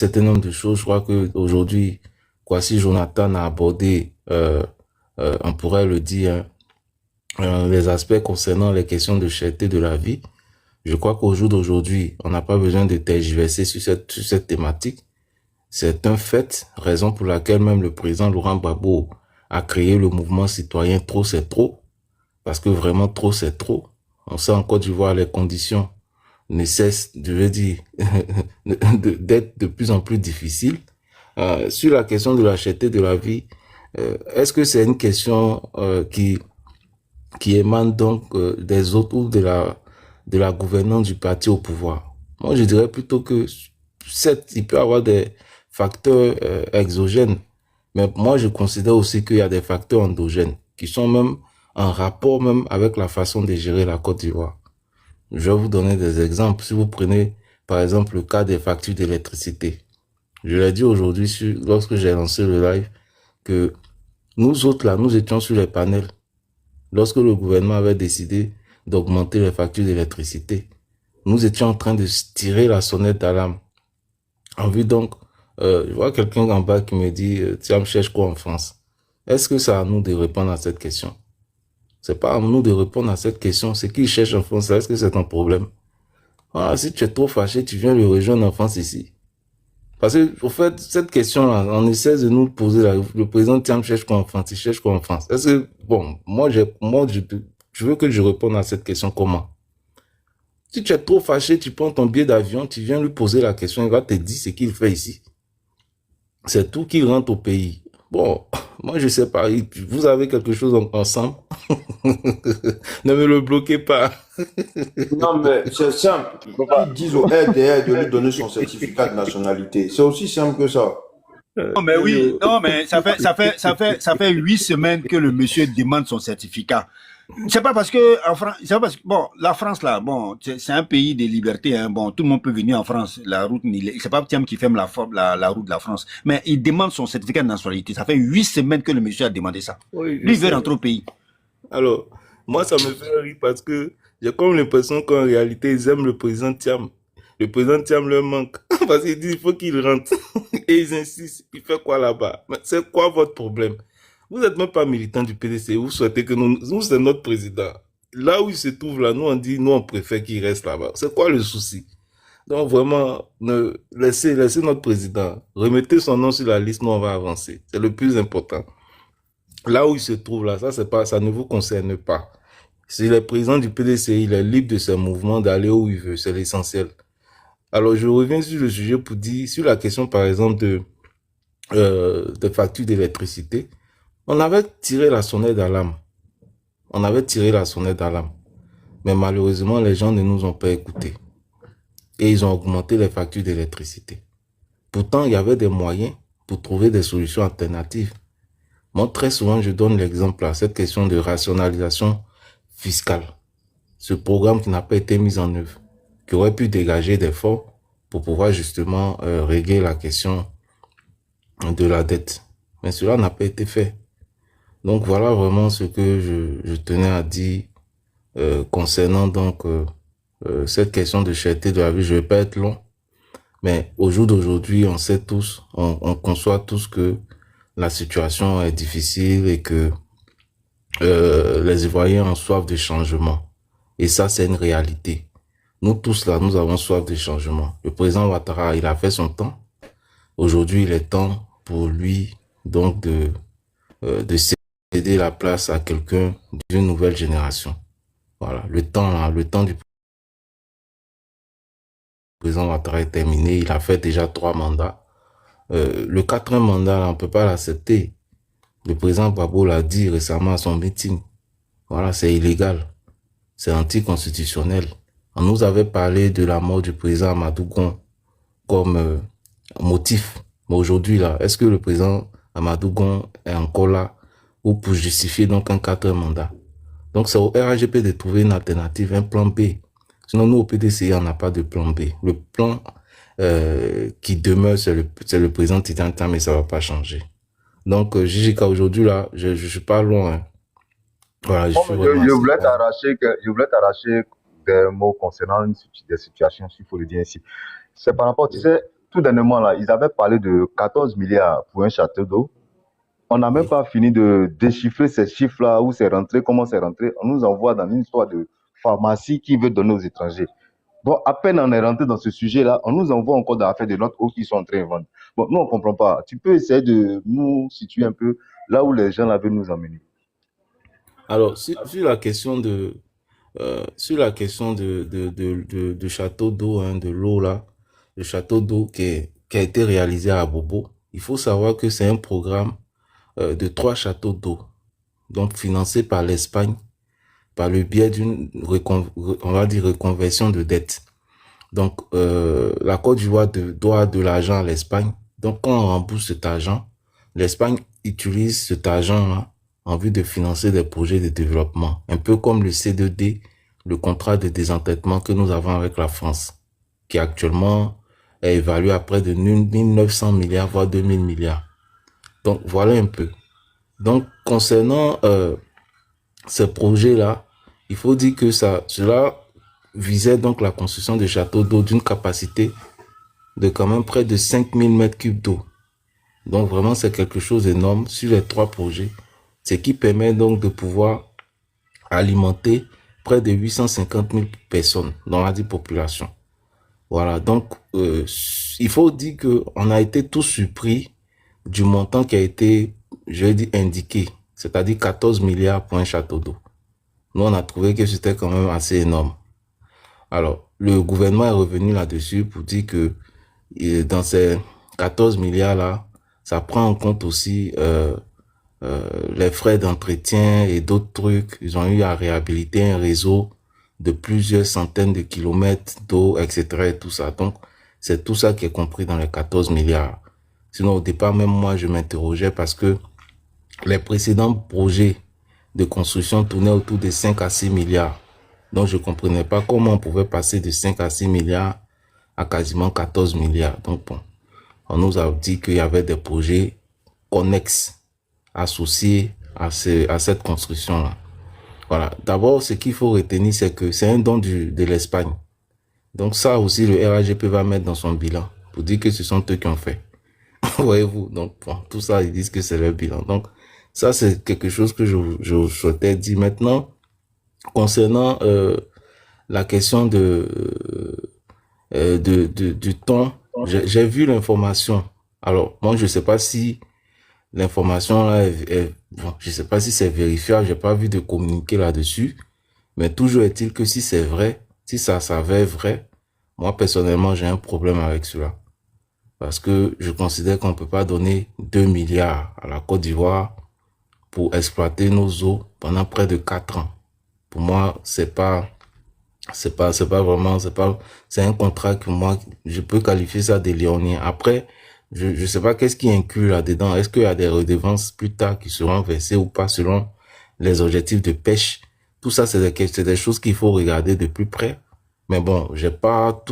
certain nombre de choses. Je crois qu'aujourd'hui, Kwasi Jonathan a abordé, on pourrait le dire, les aspects concernant les questions de cherté de la vie. Je crois qu'au jour d'aujourd'hui, on n'a pas besoin de tergiverser sur cette thématique. C'est un fait, raison pour laquelle même le président Laurent Gbagbo a créé le mouvement citoyen Trop c'est trop, parce que vraiment trop c'est trop. On sait en Côte d'Ivoire les conditions ne cessent, je veux dire, d'être de plus en plus difficiles. Sur la question de la cherté de la vie, est-ce que c'est une question qui émane donc des autres ou de la gouvernance du parti au pouvoir? Moi, je dirais plutôt que certes, il peut y avoir des facteurs exogènes, mais moi, je considère aussi qu'il y a des facteurs endogènes qui sont même en rapport même avec la façon de gérer la Côte d'Ivoire. Je vais vous donner des exemples. Si vous prenez, par exemple, le cas des factures d'électricité. Je l'ai dit aujourd'hui lorsque j'ai lancé le live que nous autres, là, nous étions sur les panels lorsque le gouvernement avait décidé d'augmenter les factures d'électricité. Nous étions en train de tirer la sonnette d'alarme. En vue donc, je vois quelqu'un en bas qui me dit, tu me cherches quoi en France? Est-ce que c'est à nous de répondre à cette question? C'est pas à nous de répondre à cette question. C'est qui cherche en France? Est-ce que c'est un problème? Ah, si tu es trop fâché, tu viens le rejoindre en France ici. Parce que, au fait, cette question-là, on essaie de nous poser là. Le président Tiam cherche quoi en France? Il cherche quoi en France? Est-ce que, bon, je veux que je réponde à cette question comment? Si tu es trop fâché, tu prends ton billet d'avion, tu viens lui poser la question, il va te dire ce qu'il fait ici. C'est tout qu'il rentre au pays. Bon, moi je sais pas, vous avez quelque chose ensemble. Ne me le bloquez pas. Non, mais c'est simple. Il faut Qu'ils pas. disent au RDR de lui donner son certificat de nationalité. C'est aussi simple que ça. Non, mais oui, non, mais ça fait 8 semaines que le monsieur demande son certificat. C'est pas parce que en France, c'est pas parce que bon, la France là, bon, c'est un pays de liberté, hein, bon, tout le monde peut venir en France. La route, c'est pas Tiam qui ferme la route de la France, mais il demande son certificat de nationalité. Ça fait 8 semaines que le monsieur a demandé ça. Oui, je Lui il veut sais. rentrer au pays. Alors, moi, ça me fait rire parce que j'ai comme l'impression qu'en réalité, ils aiment le président Thiam. Le président Thiam leur manque. Parce qu'ils disent il faut qu'il rentre. Et ils insistent. Il fait quoi là-bas? Mais c'est quoi votre problème? Vous n'êtes même pas militant du PDC. Vous souhaitez que nous c'est notre président. Là où il se trouve là, nous on dit, nous on préfère qu'il reste là-bas. C'est quoi le souci? Donc vraiment, laissez notre président. Remettez son nom sur la liste, nous on va avancer. C'est le plus important. Là où il se trouve là, ça ne vous concerne pas. S'il est président du PDC, il est libre de ses mouvements, d'aller où il veut, c'est l'essentiel. Alors je reviens sur le sujet pour dire, sur la question par exemple de facture d'électricité, on avait tiré la sonnette d'alarme. On avait tiré la sonnette d'alarme. Mais malheureusement, les gens ne nous ont pas écoutés. Et ils ont augmenté les factures d'électricité. Pourtant, il y avait des moyens pour trouver des solutions alternatives. Moi, très souvent, je donne l'exemple à cette question de rationalisation fiscale. Ce programme qui n'a pas été mis en œuvre, qui aurait pu dégager des fonds pour pouvoir justement régler la question de la dette. Mais cela n'a pas été fait. Donc voilà vraiment ce que je tenais à dire concernant donc cette question de cherté de la vie. Je ne vais pas être long, mais au jour d'aujourd'hui, on sait tous, on conçoit tous que la situation est difficile et que les Ivoiriens ont soif de changement. Et ça, c'est une réalité. Nous tous là, nous avons soif de changement. Le président Ouattara, il a fait son temps. Aujourd'hui, il est temps pour lui donc de céder la place à quelqu'un d'une nouvelle génération. Voilà, le temps du président Ouattara est terminé. Il a fait déjà 3 mandats. Le quatrième mandat, là, on ne peut pas l'accepter. Le président Gbagbo l'a dit récemment à son meeting. Voilà, c'est illégal. C'est anticonstitutionnel. On nous avait parlé de la mort du président Amadou Gon comme motif. Mais aujourd'hui, là, est-ce que le président Amadou Gon est encore là ou pour justifier donc un quatrième mandat? Donc, c'est au RAGP de trouver une alternative, un plan B. Sinon, nous, au PDC, on n'a pas de plan B. Le plan qui demeure, c'est le président Titan, mais ça ne va pas changer. Donc, JJK, aujourd'hui, là, je suis pas loin. Hein. Voilà, je Bon, suis vraiment je assez voulais loin. t'arracher des mots concernant des situations, s'il faut le dire ainsi. C'est par rapport, tu sais, tout dernièrement, là, ils avaient parlé de 14 milliards pour un château d'eau. On n'a même Oui. pas fini de déchiffrer ces chiffres-là, où c'est rentré, comment c'est rentré. On nous envoie dans une histoire de pharmacie qui veut donner aux étrangers. Bon, à peine on est rentré dans ce sujet-là, on nous envoie encore dans l'affaire de notre eau qu'ils sont en train de vendre. Bon, nous, on ne comprend pas. Tu peux essayer de nous situer un peu là où les gens là veulent nous emmener. Alors, sur la question de château d'eau, hein, de l'eau là, le château d'eau qui a été réalisé à Bobo, il faut savoir que c'est un programme de 3 châteaux d'eau, donc financé par l'Espagne, par le biais d'une, on va dire, reconversion de dette. Donc, la Côte d'Ivoire doit de l'argent à l'Espagne. Donc, quand on rembourse cet argent, l'Espagne utilise cet argent-là en vue de financer des projets de développement. Un peu comme le C2D, le contrat de désendettement que nous avons avec la France, qui actuellement est évalué à près de 1900 milliards, voire 2000 milliards. Donc, voilà un peu. Donc, concernant ces projets-là, il faut dire que cela visait donc la construction de châteaux d'eau d'une capacité de quand même près de 5000 mètres cubes d'eau. Donc vraiment, c'est quelque chose d'énorme sur les 3 projets, ce qui permet donc de pouvoir alimenter près de 850 000 personnes dans la population. Voilà, donc il faut dire qu'on a été tous surpris du montant qui a été, je vais dire, indiqué, c'est-à-dire 14 milliards pour un château d'eau. Nous, on a trouvé que c'était quand même assez énorme. Alors, le gouvernement est revenu là-dessus pour dire que dans ces 14 milliards-là, ça prend en compte aussi les frais d'entretien et d'autres trucs. Ils ont eu à réhabiliter un réseau de plusieurs centaines de kilomètres d'eau, etc. et tout ça. Donc, c'est tout ça qui est compris dans les 14 milliards. Sinon, au départ, même moi, je m'interrogeais parce que les précédents projets de construction tournaient autour de 5 à 6 milliards. Donc, je comprenais pas comment on pouvait passer de 5 à 6 milliards à quasiment 14 milliards. Donc, bon, on nous a dit qu'il y avait des projets connexes associés à cette construction-là. Voilà. D'abord, ce qu'il faut retenir, c'est que c'est un don de l'Espagne. Donc, ça aussi, le RAGP va mettre dans son bilan pour dire que ce sont eux qui ont fait. Voyez-vous? Donc, bon, tout ça, ils disent que c'est leur bilan. Donc, ça, c'est quelque chose que je souhaitais dire. Maintenant, concernant la question du temps, j'ai vu l'information. Alors, moi, je sais pas si l'information là bon, je sais pas si c'est vérifiable, j'ai pas vu de communiqué là-dessus, mais toujours est-il que si c'est vrai, si ça s'avère vrai, moi, personnellement, j'ai un problème avec cela. Parce que je considère qu'on peut pas donner 2 milliards à la Côte d'Ivoire pour exploiter nos eaux pendant près de 4 ans. Pour moi, c'est vraiment, c'est un contrat que moi, je peux qualifier ça de léonien. Après, je sais pas qu'est-ce qui inclut là-dedans. Est-ce qu'il y a des redevances plus tard qui seront versées ou pas selon les objectifs de pêche? Tout ça, c'est des choses qu'il faut regarder de plus près. Mais bon, j'ai pas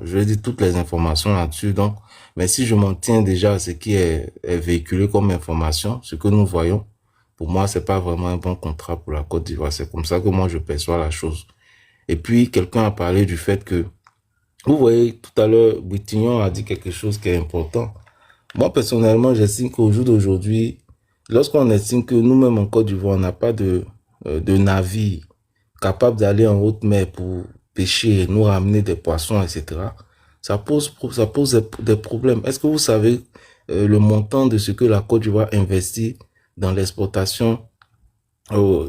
je vais dire toutes les informations là-dessus. Donc, mais si je m'en tiens déjà à ce qui est véhiculé comme information, ce que nous voyons, pour moi, c'est pas vraiment un bon contrat pour la Côte d'Ivoire. C'est comme ça que moi, je perçois la chose. Et puis, quelqu'un a parlé du fait que, vous voyez, tout à l'heure, Boutignon a dit quelque chose qui est important. Moi, personnellement, j'estime qu'au jour d'aujourd'hui, lorsqu'on estime que nous-mêmes en Côte d'Ivoire, on n'a pas de navire capable d'aller en haute mer pour pêcher, nous ramener des poissons, etc., ça pose des problèmes. Est-ce que vous savez le montant de ce que la Côte d'Ivoire investit dans l'exportation,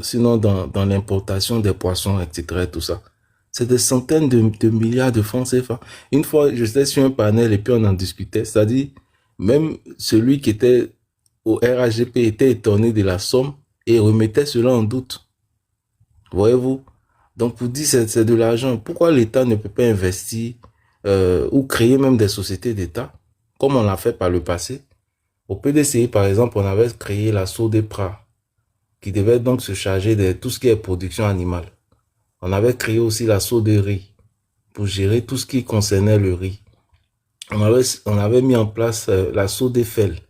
sinon dans l'importation des poissons, etc., et tout ça? C'est des centaines de milliards de francs CFA. Une fois, j'étais sur un panel et puis on en discutait. C'est-à-dire, même celui qui était au RAGP était étonné de la somme et remettait cela en doute. Voyez-vous? Donc, pour dire c'est de l'argent. Pourquoi l'État ne peut pas investir ou créer même des sociétés d'État, comme on l'a fait par le passé? Au PDCI, par exemple, on avait créé la SODEPRA, qui devait donc se charger de tout ce qui est production animale. On avait créé aussi la SODERI pour gérer tout ce qui concernait le riz. On avait mis en place la SODEFEL.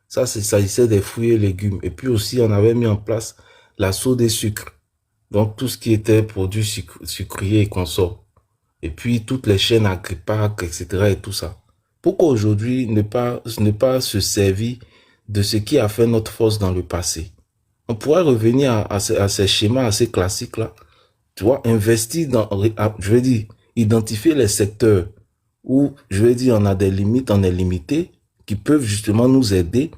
Ça, il s'agissait des fruits et légumes. Et puis aussi, on avait mis en place la SODESUCRE. Donc, tout ce qui était produits sucriers et consorts. Et puis, toutes les chaînes Agripac, etc. et tout ça. Pourquoi aujourd'hui ne pas se servir de ce qui a fait notre force dans le passé? On pourrait revenir à ces schémas assez classiques-là. Tu vois, investir je veux dire, identifier les secteurs où, je veux dire, on a des limites, on est limité, qui peuvent justement nous aider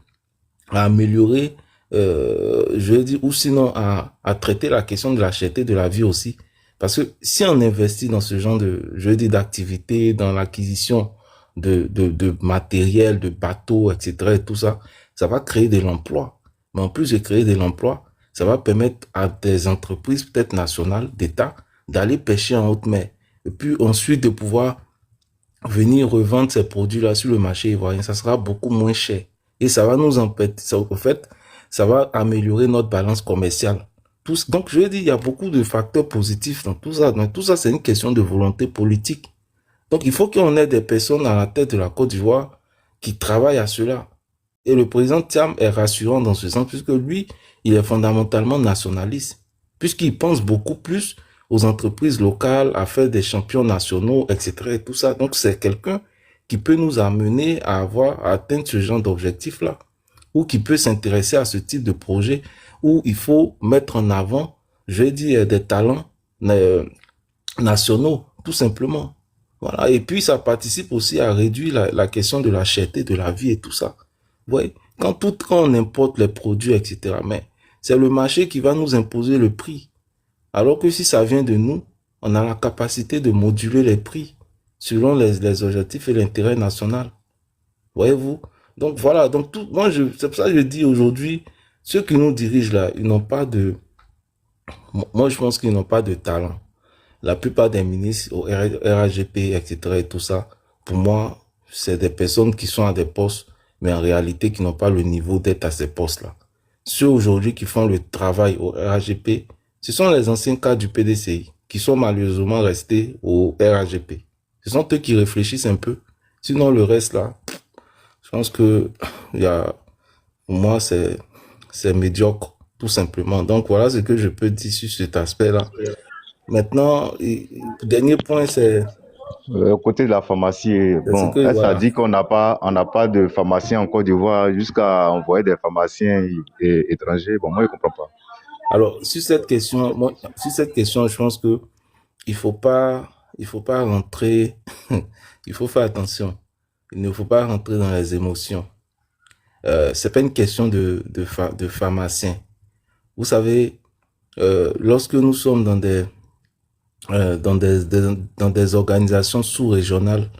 à améliorer, je veux dire, ou sinon à traiter la question de la cherté de la vie aussi. Parce que si on investit dans ce genre de, je veux dire, d'activités, dans l'acquisition de matériel, de bateaux, etc., et tout ça, ça va créer de l'emploi. Mais en plus de créer de l'emploi, ça va permettre à des entreprises, peut-être nationales, d'État, d'aller pêcher en haute mer. Et puis ensuite de pouvoir venir revendre ces produits-là sur le marché ivoirien. Ça sera beaucoup moins cher. Et ça va nous empêcher, en fait, ça va améliorer notre balance commerciale. Donc, je veux dire, il y a beaucoup de facteurs positifs dans tout ça. Mais tout ça, c'est une question de volonté politique. Donc, il faut qu'on ait des personnes à la tête de la Côte d'Ivoire qui travaillent à cela. Et le président Thiam est rassurant dans ce sens, puisque lui, il est fondamentalement nationaliste, puisqu'il pense beaucoup plus aux entreprises locales, à faire des champions nationaux, etc. et tout ça. Donc, c'est quelqu'un qui peut nous amener à atteindre ce genre d'objectif-là, ou qui peut s'intéresser à ce type de projet, où il faut mettre en avant, je vais dire, des talents nationaux, tout simplement. Voilà. Et puis, ça participe aussi à réduire la question de la cherté de la vie et tout ça. Vous voyez, quand on importe les produits, etc., mais c'est le marché qui va nous imposer le prix. Alors que si ça vient de nous, on a la capacité de moduler les prix selon les objectifs et l'intérêt national. Voyez-vous? Donc voilà, donc c'est pour ça que je dis aujourd'hui, ceux qui nous dirigent là, ils n'ont pas moi je pense qu'ils n'ont pas de talent. La plupart des ministres au RAGP, etc. et tout ça, pour moi, c'est des personnes qui sont à des postes, mais en réalité qui n'ont pas le niveau d'être à ces postes-là. Ceux aujourd'hui qui font le travail au RAGP, ce sont les anciens cadres du PDCI qui sont malheureusement restés au RAGP. Ce sont eux qui réfléchissent un peu. Sinon, le reste là, je pense que pour moi, c'est médiocre, tout simplement. Donc voilà ce que je peux dire sur cet aspect-là. Maintenant, dernier point, c'est Côté de la pharmacie, bon, que, ça voilà. dit qu'on n'a pas de pharmacien en Côte d'Ivoire jusqu'à envoyer des pharmaciens étrangers. Bon, moi, je comprends pas. Alors, sur cette question, je pense que il faut pas rentrer, il faut faire attention. Il ne faut pas rentrer dans les émotions. C'est pas une question de pharmacien. Vous savez, lorsque nous sommes dans des organisations sous-régionales,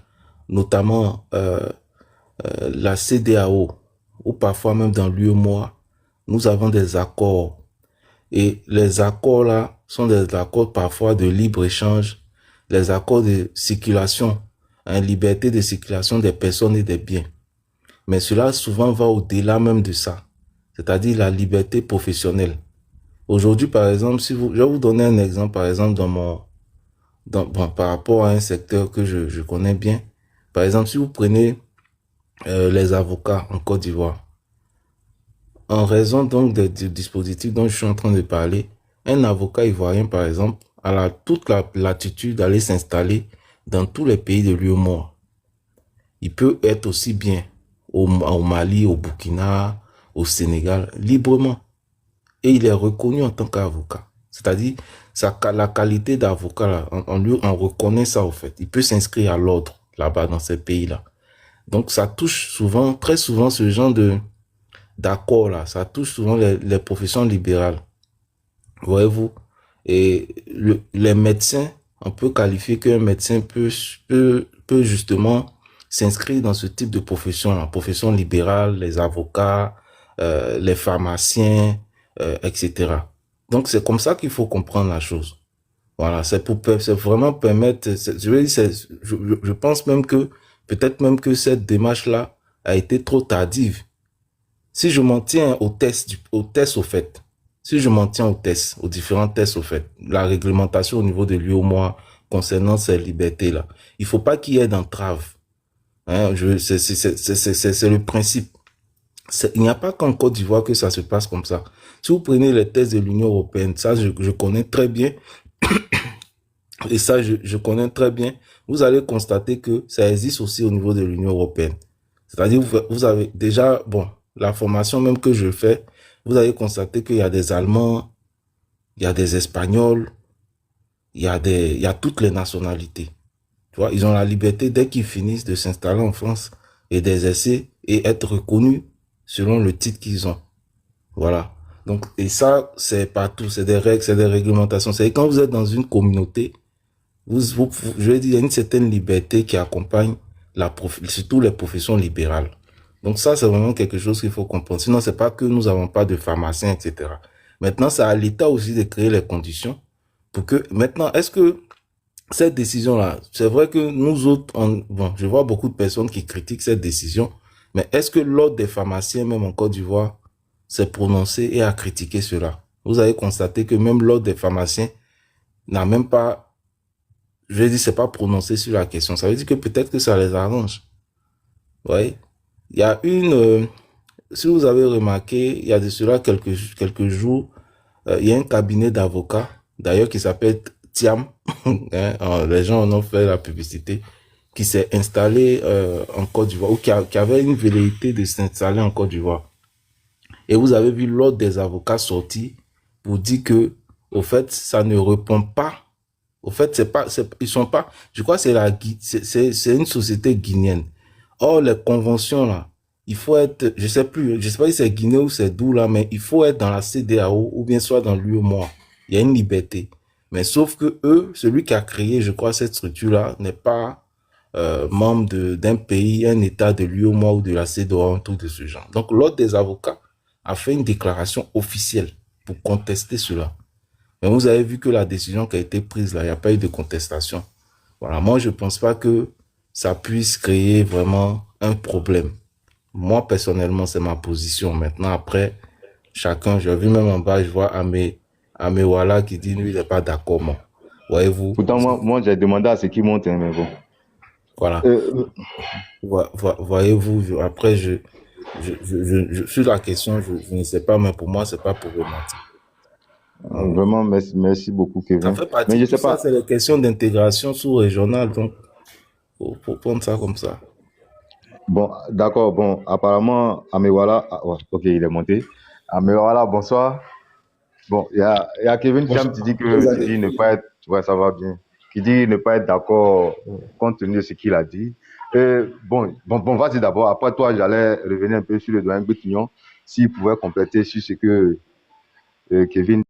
notamment la CEDEAO, ou parfois même dans l'UEMOA, nous avons des accords. Et les accords là sont des accords parfois de libre-échange, les accords de circulation, liberté de circulation des personnes et des biens. Mais cela souvent va au-delà même de ça, c'est-à-dire la liberté professionnelle. Aujourd'hui, par exemple, je vais vous donner un exemple, par exemple, par rapport à un secteur que je connais bien. Par exemple, si vous prenez les avocats en Côte d'Ivoire, en raison donc du dispositif dont je suis en train de parler, un avocat ivoirien, par exemple, a toute la latitude d'aller s'installer dans tous les pays de l'UEMOA. Il peut être aussi bien au Mali, au Burkina, au Sénégal, librement. Et il est reconnu en tant qu'avocat. C'est-à-dire, la qualité d'avocat, on reconnaît ça au fait. Il peut s'inscrire à l'ordre là-bas dans ces pays-là. Donc, ça touche très souvent ce genre d'accord là. Ça touche souvent les professions libérales. Voyez-vous? Et les médecins, on peut qualifier qu'un médecin peut justement s'inscrire dans ce type de profession, la profession libérale, les avocats, les pharmaciens, etc. Donc c'est comme ça qu'il faut comprendre la chose. Voilà, c'est vraiment permettre. Je pense même que peut-être même que cette démarche-là a été trop tardive. Si je m'en tiens aux tests au fait, si je m'en tiens aux différents tests au fait, la réglementation au niveau de l'UEMOA concernant ces libertés-là, il faut pas qu'il y ait d'entrave. Hein, c'est le principe. Il n'y a pas qu'en Côte d'Ivoire que ça se passe comme ça. Si vous prenez les tests de l'Union européenne, ça je connais très bien. et ça je connais très bien, vous allez constater que ça existe aussi au niveau de l'Union européenne. C'est-à-dire, vous avez déjà, bon, la formation même que je fais, vous allez constater qu'il y a des Allemands, il y a des Espagnols, il y a toutes les nationalités. Tu vois, ils ont la liberté, dès qu'ils finissent, de s'installer en France et d'exercer et être reconnus selon le titre qu'ils ont. Voilà. Donc, et ça, c'est partout, c'est des règles, c'est des réglementations. C'est quand vous êtes dans une communauté, je vais dire, il y a une certaine liberté qui accompagne surtout les professions libérales. Donc ça, c'est vraiment quelque chose qu'il faut comprendre. Sinon, c'est pas que nous n'avons pas de pharmaciens, etc. Maintenant, c'est à l'État aussi de créer les conditions pour que, maintenant, est-ce que cette décision-là, c'est vrai que nous autres, bon, je vois beaucoup de personnes qui critiquent cette décision, mais est-ce que l'ordre des pharmaciens, même en Côte d'Ivoire, s'est prononcé et a critiqué cela? Vous avez constaté que même l'ordre des pharmaciens n'a même pas, je vais dire, c'est pas prononcé sur la question. Ça veut dire que peut-être que ça les arrange. Oui. Il y a si vous avez remarqué, il y a de cela quelques jours, il y a un cabinet d'avocats, d'ailleurs, qui s'appelle Tiam, hein, les gens en ont fait la publicité, qui s'est installé en Côte d'Ivoire, ou qui avait une velléité de s'installer en Côte d'Ivoire. Et vous avez vu l'ordre des avocats sortir pour dire que, au fait, ça ne répond pas. Au fait, ils sont pas, je crois que c'est une société guinéenne. Or, les conventions là, il faut être, je sais pas si c'est Guinée ou c'est d'où là, mais il faut être dans la CEDEAO ou bien soit dans l'UEMOA. Il y a une liberté. Mais sauf que celui qui a créé, je crois, cette structure-là n'est pas membre d'un pays, un État de l'UEMOA ou de la CEDEAO, un truc de ce genre. Donc, l'ordre des avocats a fait une déclaration officielle pour contester cela. Mais vous avez vu que la décision qui a été prise là, il n'y a pas eu de contestation. Voilà, moi je pense pas que ça puisse créer vraiment un problème. Moi personnellement, c'est ma position. Maintenant, après, chacun, j'ai vu même en bas, je vois Amewala qui dit lui, il n'est pas d'accord. Bon. Voyez-vous? Pourtant, moi j'ai demandé à ce qui monte, hein, mais bon. Voilà. Voyez-vous, après, sur la question, je ne sais pas, mais pour moi, c'est pas problématique. Vraiment, merci beaucoup, Ça Kevin. fait partie Mais je de sais ça, pas. c'est les questions d'intégration sous-régionale, donc faut prendre ça comme ça. Bon, d'accord. Bon, apparemment, Amewala, ouais, ok, il est monté. Amewala, bonsoir. Bon, il y a Kevin Cham qui dit ne pas être, ouais, ça va bien, qui dit ne pas être d'accord compte tenu de ce qu'il a dit. Bon, vas-y d'abord. Après toi, j'allais revenir un peu sur le doyen Bétignon, s'il pouvait compléter sur ce que Kevin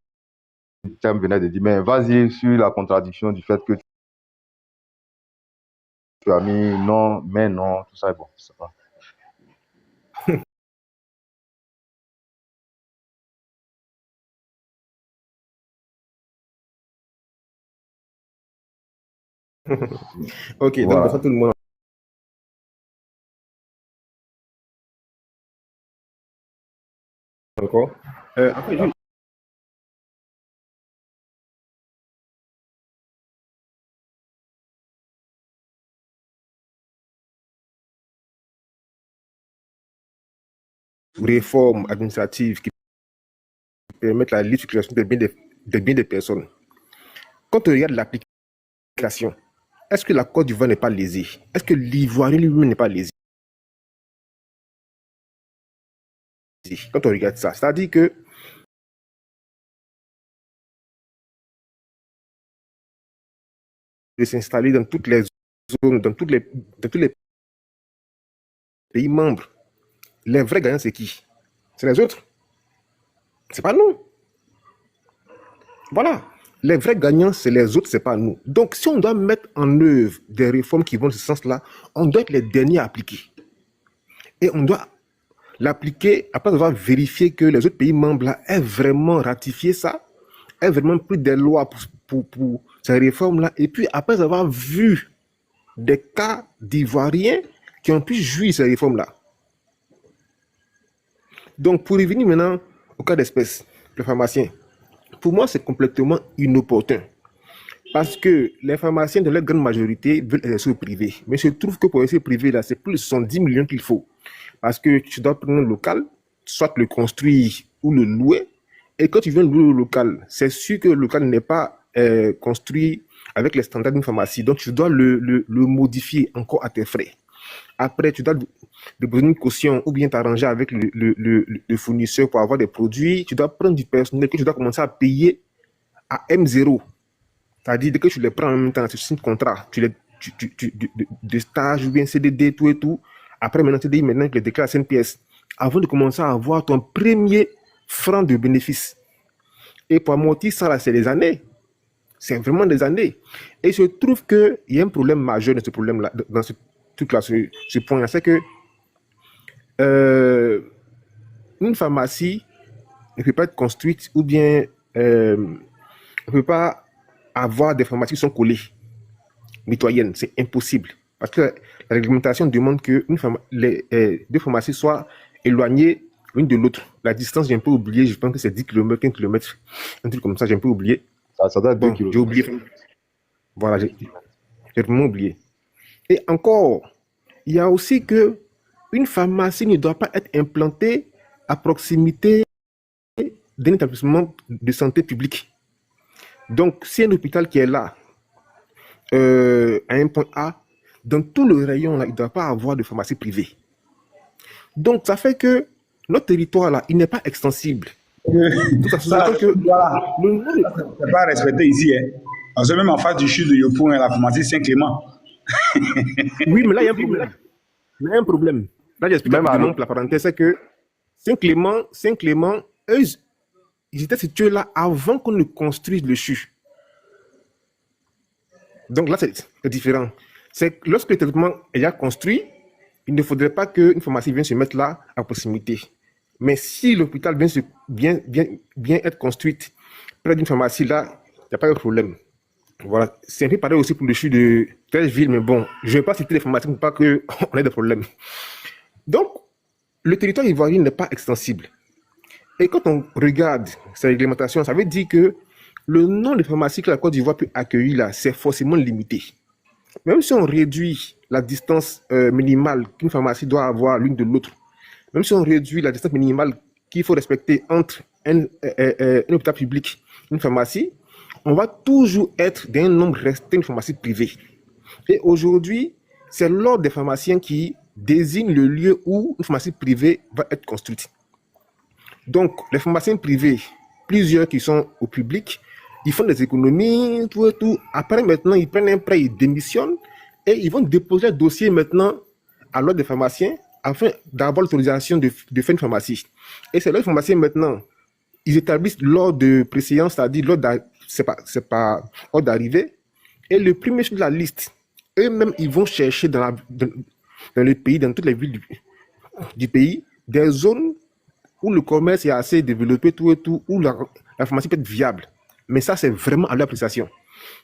Cham venait de dire. Mais vas-y sur la contradiction du fait que tu as mis non, mais non, tout ça, bon, ça va. Ok, donc Voilà. bonsoir tout le monde encore. Après, juste une réforme administrative qui permettent la libre circulation des biens des personnes. Quand on regarde l'application, est-ce que la Côte d'Ivoire n'est pas lésée? Est-ce que l'Ivoirien lui-même n'est pas lésé? Quand on regarde ça, c'est-à-dire que de s'installer dans toutes les zones, dans tous les pays membres, les vrais gagnants, c'est qui? C'est les autres. C'est pas nous. Voilà. Les vrais gagnants, c'est les autres, c'est pas nous. Donc, si on doit mettre en œuvre des réformes qui vont dans ce sens-là, on doit être les derniers à appliquer. Et on doit l'appliquer après avoir vérifié que les autres pays membres là aient vraiment ratifié ça, aient vraiment pris des lois pour ces réformes-là, et puis après avoir vu des cas d'Ivoiriens qui ont pu jouir de ces réformes-là. Donc, pour revenir maintenant au cas d'espèce, le pharmacien, pour moi, c'est complètement inopportun. Parce que les pharmaciens, de leur grande majorité, veulent exercer au privé. Mais je trouve que pour exercer au privé, là, c'est plus de 70 millions qu'il faut. Parce que tu dois prendre un local, soit le construire ou le louer. Et quand tu viens louer le local, c'est sûr que le local n'est pas construit avec les standards d'une pharmacie. Donc, tu dois le modifier encore à tes frais. Après, tu dois déposer une caution ou bien t'arranger avec le fournisseur pour avoir des produits. Tu dois prendre du personnel que tu dois commencer à payer à M0. C'est-à-dire, dès que tu les prends en même temps, tu signes contrat, de stage ou bien CDD, tout et tout. Après, maintenant, tu dis, maintenant, tu les déclares à CNPS. Avant de commencer à avoir ton premier franc de bénéfice. Et pour amortir ça, là, c'est des années. C'est vraiment des années. Et il se trouve qu'il y a un problème majeur dans ce problème-là, dans ce truc-là, ce point-là. C'est que une pharmacie ne peut pas être construite ou bien ne peut pas avoir des pharmacies qui sont collées, mitoyennes. C'est impossible. Parce que la réglementation demande que les deux pharmacies soient éloignées l'une de l'autre. La distance, j'ai un peu oublié. Je pense que c'est 10 km, 15 km. Un truc comme ça, j'ai un peu oublié. Ça doit être 2 Bon, kilos. j'ai oublié. Voilà, j'ai vraiment oublié. Et encore, il y a aussi que une pharmacie ne doit pas être implantée à proximité d'un établissement de santé publique. Donc, si un hôpital qui est là, à un point A, dans tout le rayon, là, il ne doit pas avoir de pharmacie privée. Donc, ça fait que notre territoire, là, il n'est pas extensible. Donc, ça sous-entend que Voilà, le nom de- c'est pas respecté ici. Hein. On se même en face du CHU de Yopougon, la pharmacie Saint-Clément. Oui, mais là, il y a un problème. Il y a un problème. Là, j'explique Même à rapidement l'autre. la parenthèse, c'est que Saint-Clément, eux, ils étaient situés là avant qu'on ne construise le CHU. Donc là, c'est différent. C'est que lorsque l'établissement est déjà construit, il ne faudrait pas qu'une pharmacie vienne se mettre là à proximité. Mais si l'hôpital vient être construite près d'une pharmacie, là, il n'y a pas de problème. Voilà. C'est un peu pareil aussi pour le CHU de Treichville, mais bon, je ne vais pas citer les pharmacies pour pas qu'on ait des problèmes. Donc, le territoire ivoirien n'est pas extensible. Et quand on regarde ces réglementations, ça veut dire que le nombre de pharmacies que la Côte d'Ivoire peut accueillir là, c'est forcément limité. Même si on réduit la distance minimale qu'une pharmacie doit avoir l'une de l'autre, même si on réduit la distance minimale qu'il faut respecter entre un hôpital public et une pharmacie, on va toujours être d'un nombre restreint de pharmacies privées. Et aujourd'hui, c'est l'ordre des pharmaciens qui désigne le lieu où une pharmacie privée va être construite. Donc, les pharmaciens privés, plusieurs qui sont au public, ils font des économies, tout et tout. Après, maintenant, ils prennent un prêt, ils démissionnent et ils vont déposer un dossier maintenant à l'ordre des pharmaciens afin d'avoir l'autorisation de faire une pharmacie. Et c'est là les pharmaciens maintenant, ils établissent l'ordre de préséance, c'est-à-dire l'ordre, c'est pas ordre d'arrivée. Et le premier sur la liste, eux-mêmes, ils vont chercher dans le pays, dans toutes les villes du pays, des zones où le commerce est assez développé, tout et tout, où la pharmacie peut être viable. Mais ça, c'est vraiment à l'appréciation.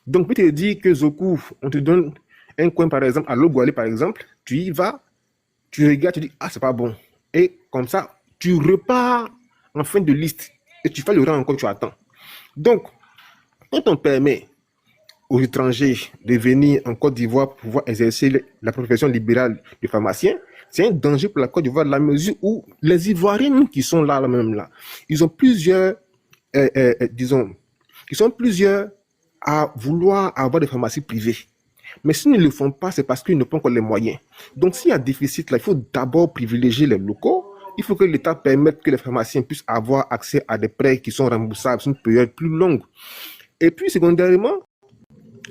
Donc, peut te dire que Zokou, on te donne un coin, par exemple, à Logoualé, par exemple, tu y vas, tu regardes, tu dis, ah, c'est pas bon. Et comme ça, tu repars en fin de liste et tu fais le rang encore, tu attends. Donc, quand on permet aux étrangers de venir en Côte d'Ivoire pour pouvoir exercer la profession libérale de pharmacien, c'est un danger pour la Côte d'Ivoire, de la mesure où les Ivoiriens qui sont là, même là, ils ont plusieurs, ils sont plusieurs à vouloir avoir des pharmacies privées. Mais s'ils ne le font pas, c'est parce qu'ils n'ont pas encore les moyens. Donc, s'il y a déficit là, il faut d'abord privilégier les locaux. Il faut que l'État permette que les pharmaciens puissent avoir accès à des prêts qui sont remboursables sur une période plus longue. Et puis, secondairement,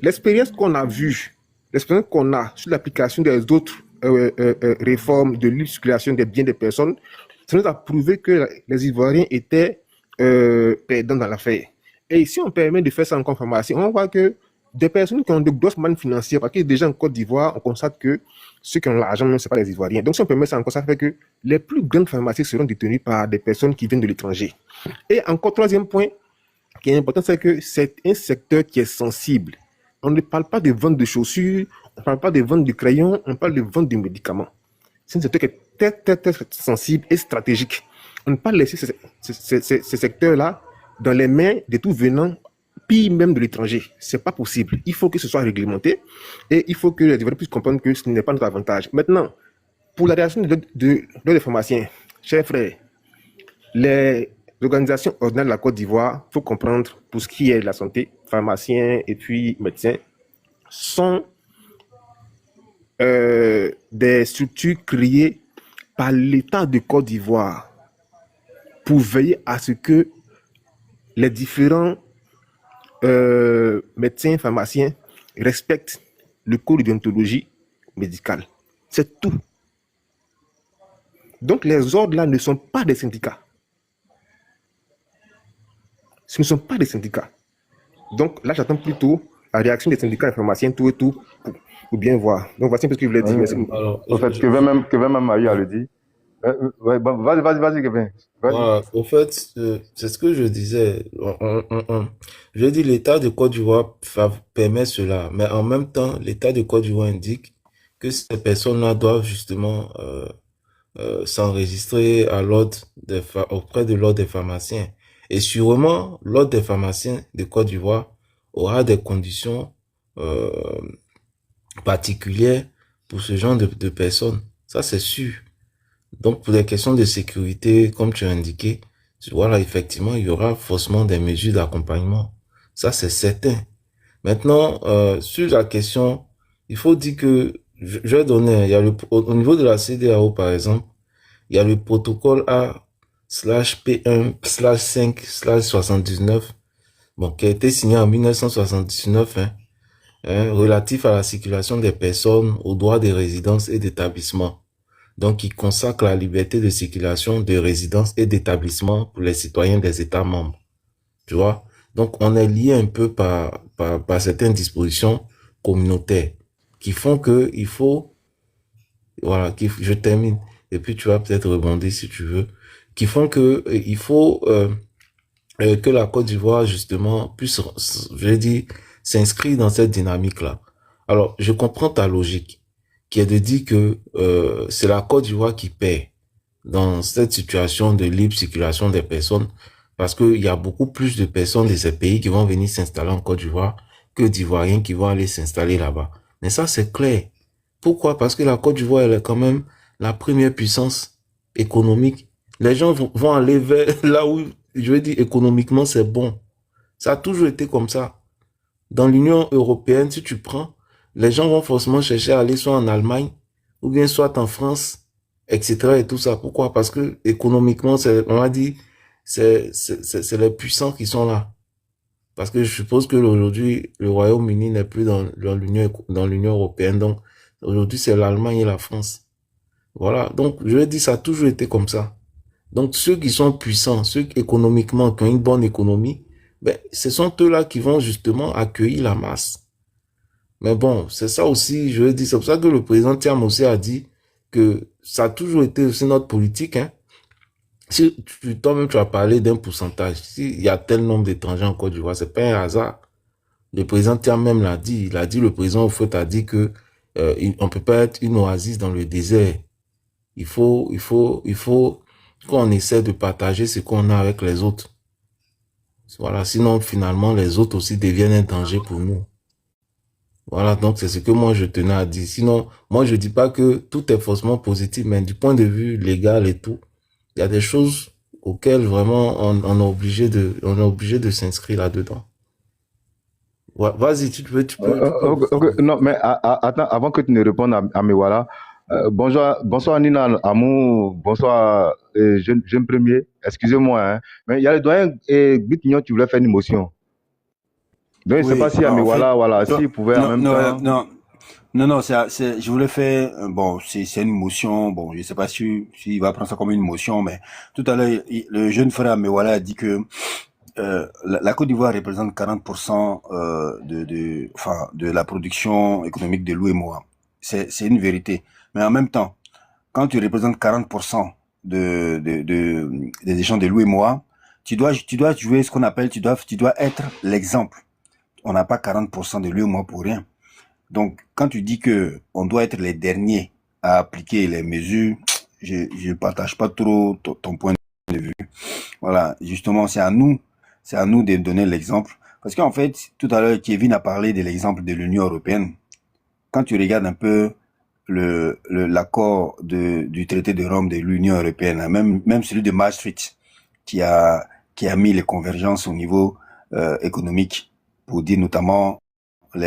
l'expérience qu'on a vue, l'expérience qu'on a sur l'application des autres réformes de libre circulation des biens des personnes, ça nous a prouvé que les Ivoiriens étaient perdants dans l'affaire. Et si on permet de faire ça en pharmacie, on voit que des personnes qui ont de grosses mannes financières, parce que déjà en Côte d'Ivoire, on constate que ceux qui ont l'argent, même, ce n'est pas les Ivoiriens. Donc si on permet ça encore, ça fait que les plus grandes pharmacies seront détenues par des personnes qui viennent de l'étranger. Et encore, troisième point qui est important, c'est que c'est un secteur qui est sensible. On ne parle pas de vente de chaussures, on ne parle pas de vente de crayons, on parle de vente de médicaments. C'est un secteur qui est très, très, très sensible et stratégique. On ne peut pas laisser ces secteurs-là dans les mains de tout venant, puis même de l'étranger. Ce n'est pas possible. Il faut que ce soit réglementé et il faut que les Ivoiriens puissent comprendre que ce n'est pas notre avantage. Maintenant, pour la réaction des pharmaciens, chers frères, les l'organisation ordinale de la Côte d'Ivoire, il faut comprendre, pour ce qui est de la santé, pharmaciens et puis médecins, sont des structures créées par l'État de Côte d'Ivoire pour veiller à ce que les différents médecins, pharmaciens respectent le code de déontologie médicale. C'est tout. Donc les ordres là ne sont pas des syndicats. Ce ne sont pas des syndicats. Donc là, j'attends plutôt la réaction des syndicats et pharmaciens, tout et tout, pour bien voir. Donc voici un peu ce que je voulais dire. Merci. Alors, En fait, Kevin même a eu à le dire. Ouais, bon, vas-y, Kevin. Vas-y. voilà, au fait, c'est ce que je disais. Je dis l'État de Côte d'Ivoire permet cela, mais en même temps, l'État de Côte d'Ivoire indique que ces personnes-là doivent justement s'enregistrer à l'ordre auprès de l'ordre des pharmaciens. Et sûrement, l'ordre des pharmaciens de Côte d'Ivoire aura des conditions particulières pour ce genre de personnes. Ça, c'est sûr. Donc, pour des questions de sécurité, comme tu as indiqué, voilà, effectivement, il y aura forcément des mesures d'accompagnement. Ça, c'est certain. Maintenant, sur la question, il faut dire que, je vais donner, il y a au niveau de la CEDEAO, par exemple, il y a le protocole A/P1/5/79, bon, qui a été signé en 1979, relatif à la circulation des personnes, aux droits de résidence et d'établissement. Donc, il consacre la liberté de circulation, de résidence et d'établissement pour les citoyens des États membres. Tu vois? Donc, on est lié un peu par certaines dispositions communautaires qui font que il faut, voilà, je termine. Et puis, tu vas peut-être rebondir si tu veux, qui font que il faut que la Côte d'Ivoire, justement, puisse, je vais dire, s'inscrire dans cette dynamique-là. Alors, je comprends ta logique, qui est de dire que c'est la Côte d'Ivoire qui paie dans cette situation de libre circulation des personnes, parce qu'il y a beaucoup plus de personnes de ces pays qui vont venir s'installer en Côte d'Ivoire que d'Ivoiriens qui vont aller s'installer là-bas. Mais ça, c'est clair. Pourquoi? Parce que la Côte d'Ivoire, elle est quand même la première puissance économique. Les gens vont aller vers là où, je veux dire, économiquement, c'est bon. Ça a toujours été comme ça. Dans l'Union européenne, si tu prends, les gens vont forcément chercher à aller soit en Allemagne, ou bien soit en France, etc. et tout ça. Pourquoi? Parce que économiquement, on va dire, c'est les puissants qui sont là. Parce que je suppose que aujourd'hui, le Royaume-Uni n'est plus dans l'Union européenne. Donc, aujourd'hui, c'est l'Allemagne et la France. Voilà. Donc, je veux dire, ça a toujours été comme ça. Donc, ceux qui sont puissants, ceux qui économiquement, qui ont une bonne économie, ben, ce sont eux-là qui vont justement accueillir la masse. Mais bon, c'est ça aussi, je veux dire, c'est pour ça que le président Thiam aussi a dit que ça a toujours été aussi notre politique, hein. Si toi-même tu as parlé d'un pourcentage, s'il y a tel nombre d'étrangers en Côte d'Ivoire, c'est pas un hasard. Le président Thiam même l'a dit, le président Oufouette a dit que on peut pas être une oasis dans le désert. Il faut qu'on essaie de partager ce qu'on a avec les autres. Voilà, sinon finalement les autres aussi deviennent un danger pour nous. Voilà, donc c'est ce que moi je tenais à dire. Sinon, moi je dis pas que tout est forcément positif, mais du point de vue légal et tout, il y a des choses auxquelles vraiment on est obligé de s'inscrire là-dedans. Ouais, vas-y, tu peux. Non, mais attends, avant que tu ne répondes à Mewala, bonsoir Nina Amou, bonsoir jeune premier, excusez-moi, hein, mais il y a le doyen Bitmignon qui voulait faire une motion. Donc, je ne sais pas si Mewala, voilà, s'il pouvait en même temps. Non, je voulais faire, bon, c'est une motion, bon, je sais pas s'il va prendre ça comme une motion, mais tout à l'heure, le jeune frère Mewala a dit que, la Côte d'Ivoire représente 40%, de la production économique de l'UEMOA. C'est une vérité. Mais en même temps, quand tu représentes 40% des échanges de l'UEMOA, tu dois jouer ce qu'on appelle, tu dois être l'exemple. On n'a pas 40% de l'UEMOA pour rien. Donc, quand tu dis que on doit être les derniers à appliquer les mesures, je partage pas trop ton point de vue. Voilà, justement, c'est à nous de donner l'exemple. Parce qu'en fait, tout à l'heure, Kevin a parlé de l'exemple de l'Union européenne. Quand tu regardes un peu l'accord du traité de Rome de l'Union européenne, même celui de Maastricht, qui a mis les convergences au niveau économique pour dire notamment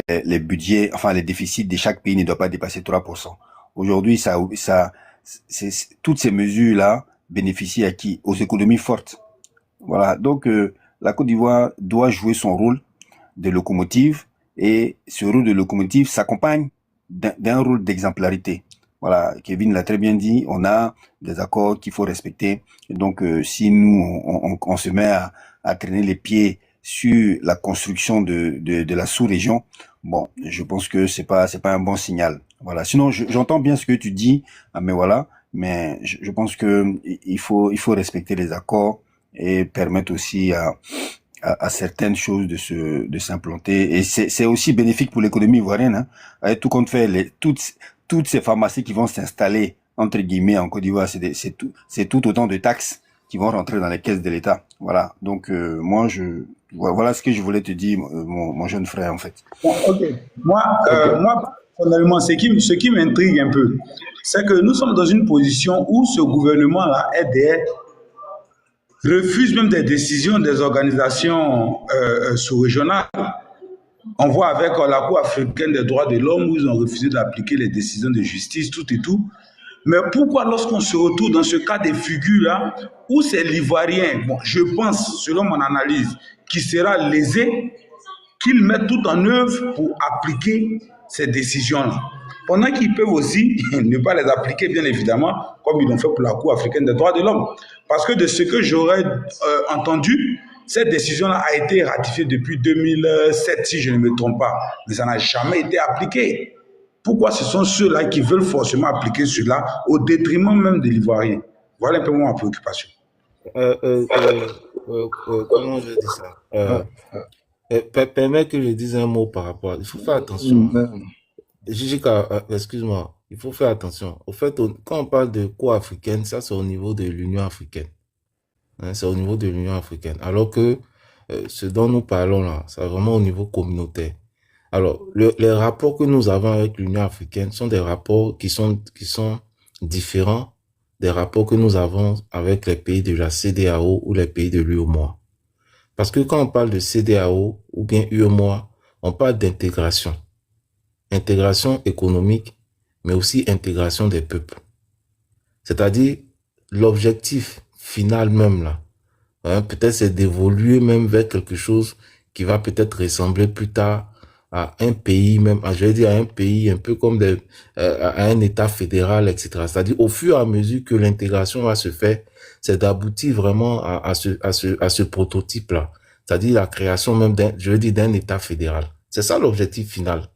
les budgets, enfin les déficits de chaque pays ne doivent pas dépasser 3%. Aujourd'hui, toutes ces mesures-là bénéficient à qui? Aux économies fortes. Voilà. Donc, la Côte d'Ivoire doit jouer son rôle de locomotive, et ce rôle de locomotive s'accompagne d'un rôle d'exemplarité. Voilà, Kevin l'a très bien dit, on a des accords qu'il faut respecter. Et donc, si nous, on se met à traîner les pieds sur la construction de la sous-région, bon, je pense que c'est pas un bon signal. Voilà. Sinon, j'entends bien ce que tu dis, mais voilà, mais je pense que il faut respecter les accords et permettre aussi à certaines choses de s'implanter. Et c'est aussi bénéfique pour l'économie ivoirienne, hein. Avec tout compte fait, toutes ces pharmacies qui vont s'installer, entre guillemets, en Côte d'Ivoire, c'est tout autant de taxes qui vont rentrer dans les caisses de l'État. Voilà. Donc, voilà ce que je voulais te dire, mon jeune frère, en fait. Bon, ok. Moi, personnellement, ce qui m'intrigue un peu, c'est que nous sommes dans une position où ce gouvernement-là refuse même des décisions des organisations sous-régionales. On voit avec la Cour africaine des droits de l'homme où ils ont refusé d'appliquer les décisions de justice, tout et tout. Mais pourquoi lorsqu'on se retrouve dans ce cas de figure-là, où c'est l'Ivoirien, bon, je pense, selon mon analyse, qui sera lésé, qu'ils mettent tout en œuvre pour appliquer ces décisions-là. Pendant qu'ils peuvent aussi ne pas les appliquer, bien évidemment, comme ils l'ont fait pour la Cour africaine des droits de l'homme. Parce que de ce que j'aurais entendu, cette décision-là a été ratifiée depuis 2007, si je ne me trompe pas, mais ça n'a jamais été appliqué. Pourquoi ce sont ceux-là qui veulent forcément appliquer cela au détriment même de l'Ivoirien? Voilà un peu ma préoccupation. Comment je dis ça? Permets que je dise un mot par rapport. Il faut faire attention. Jijika, excuse-moi, il faut faire attention. Au fait, quand on parle de Cour africaine, ça c'est au niveau de l'Union africaine. Hein, c'est au niveau de l'Union africaine. Alors que ce dont nous parlons là, c'est vraiment au niveau communautaire. Alors, les rapports que nous avons avec l'Union africaine sont des rapports qui sont différents des rapports que nous avons avec les pays de la CEDEAO ou les pays de l'UEMOA. Parce que quand on parle de CEDEAO ou bien UEMOA, on parle d'intégration. Intégration économique, mais aussi intégration des peuples. C'est-à-dire, l'objectif final même là, hein, peut-être c'est d'évoluer même vers quelque chose qui va peut-être ressembler plus tard à un pays même, je vais dire à un pays un peu comme à un État fédéral, etc. C'est-à-dire au fur et à mesure que l'intégration va se faire, c'est d'aboutir vraiment à ce prototype-là. C'est-à-dire la création même d'un État fédéral. C'est ça l'objectif final.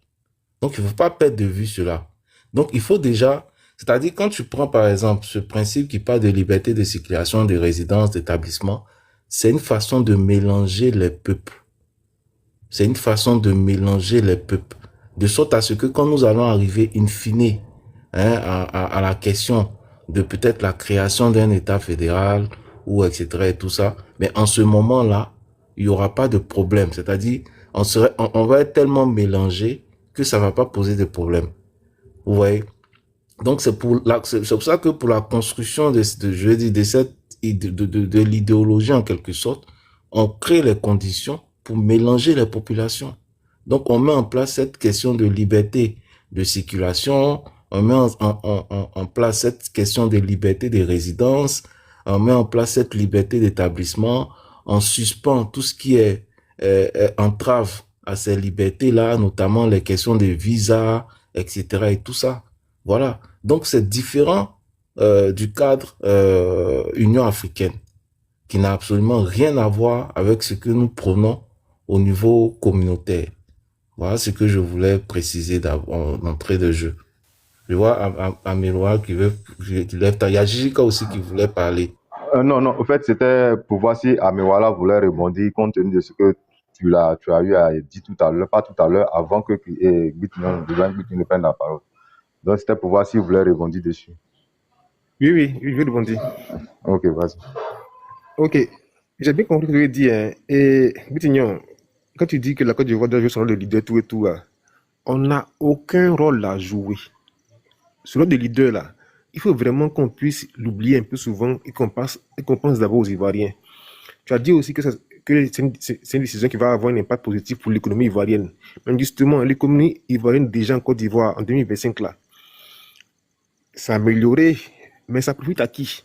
Donc il ne faut pas perdre de vue cela. Donc il faut déjà, c'est-à-dire quand tu prends par exemple ce principe qui parle de liberté de circulation, de résidence, d'établissement, c'est une façon de mélanger les peuples. C'est une façon de mélanger les peuples, de sorte à ce que quand nous allons arriver in fine à la question de peut-être la création d'un État fédéral ou etc. et tout ça, mais en ce moment-là, il n'y aura pas de problème. C'est-à-dire, on va être tellement mélangé que ça va pas poser de problème. Vous voyez? Donc c'est pour ça que pour la construction de l'idéologie en quelque sorte, on crée les conditions pour mélanger les populations. Donc, on met en place cette question de liberté de circulation, on met en place cette question de liberté de résidence, on met en place cette liberté d'établissement, on suspend tout ce qui est entrave à ces libertés-là, notamment les questions de visa, etc. et tout ça. Voilà. Donc, c'est différent du cadre Union africaine, qui n'a absolument rien à voir avec ce que nous prenons au niveau communautaire. Voilà ce que je voulais préciser d'entrée de jeu. Je vois Améloa qui lève ta... Il y a Jijika aussi qui voulait parler. Non, en fait, c'était pour voir si Amewala voulait rebondir compte tenu de ce que tu as eu à dire tout à l'heure, pas tout à l'heure, avant que Bitinion ne prenne la parole. Donc, c'était pour voir si vous voulez rebondir dessus. Oui, je vais rebondir. Ok, vas-y. Ok, j'ai bien compris ce que tu veux dire. Hein. Et Bitinion, quand tu dis que la Côte d'Ivoire doit jouer son rôle de leader, tout et tout, là, on n'a aucun rôle à jouer. Ce rôle de leader, là, il faut vraiment qu'on puisse l'oublier un peu souvent et qu'on pense d'abord aux Ivoiriens. Tu as dit aussi que c'est une décision qui va avoir un impact positif pour l'économie ivoirienne. Mais justement, l'économie ivoirienne déjà en Côte d'Ivoire en 2025, là, ça a amélioré, mais ça profite à qui?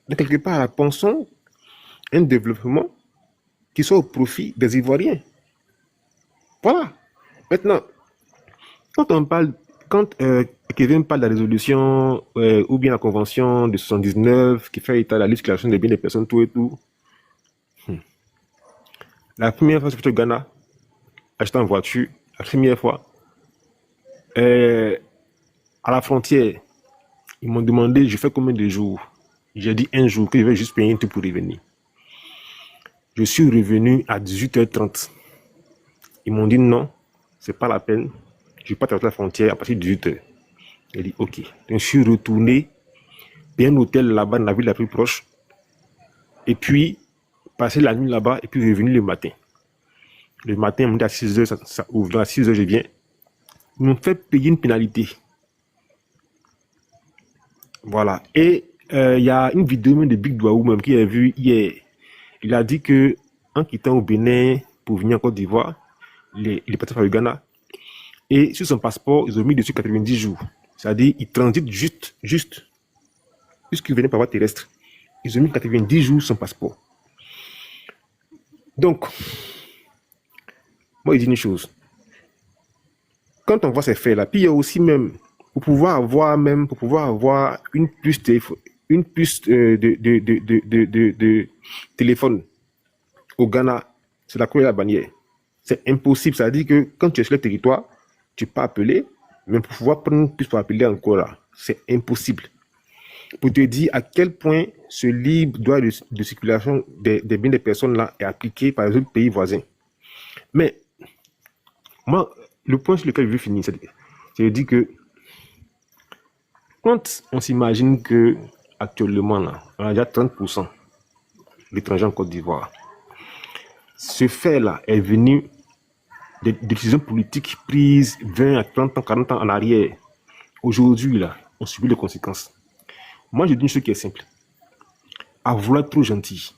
Donc, quelque part, pensons un développement qui soit au profit des Ivoiriens. Voilà. Maintenant, quand Kevin parle de la résolution ou bien la convention de 79 qui fait état de la libre circulation des biens des personnes, tout et tout, la première fois que je suis au Ghana, achetant en voiture, la première fois, à la frontière, ils m'ont demandé, je fais combien de jours? J'ai dit un jour, que je vais juste payer un truc pour revenir. Je suis revenu à 18h30. Ils m'ont dit non, c'est pas la peine. Je ne vais pas traverser la frontière à partir de 18h. J'ai dit ok. Donc, je suis retourné, payé un hôtel là-bas dans la ville la plus proche. Et puis, passer la nuit là-bas et puis revenu le matin. Le matin, on me dit à 6h, ça ouvre. Donc à 6h, je viens. Ils m'ont fait payer une pénalité. Voilà. Et il y a une vidéo même de Big Douaou même qui a vu hier. Il a dit que en quittant au Bénin pour venir en Côte d'Ivoire, il est parti par le Ghana. Et sur son passeport, ils ont mis dessus 90 jours. C'est-à-dire, il transite juste, puisqu'il venait par voie terrestre. Ils ont mis 90 jours son passeport. Donc, moi, je dis une chose. Quand on voit ces faits-là, puis il y a aussi même, pour pouvoir avoir une puce de téléphone au Ghana, c'est la couleur de la bannière. C'est impossible. Ça veut dire que quand tu es sur le territoire, tu peux appeler, mais pour pouvoir prendre une puce pour appeler encore là, c'est impossible. Pour te dire à quel point ce libre droit de circulation des biens des personnes là est appliqué par les autres pays voisins. Mais moi, le point sur lequel je veux finir, c'est de dire que quand on s'imagine que actuellement là, on a déjà 30% d'étrangers en Côte d'Ivoire, ce fait-là est venu des décisions politiques prises 20 à 30 ans, 40 ans en arrière. Aujourd'hui, là, on subit les conséquences. Moi, je dis une chose qui est simple. À vouloir être trop gentil,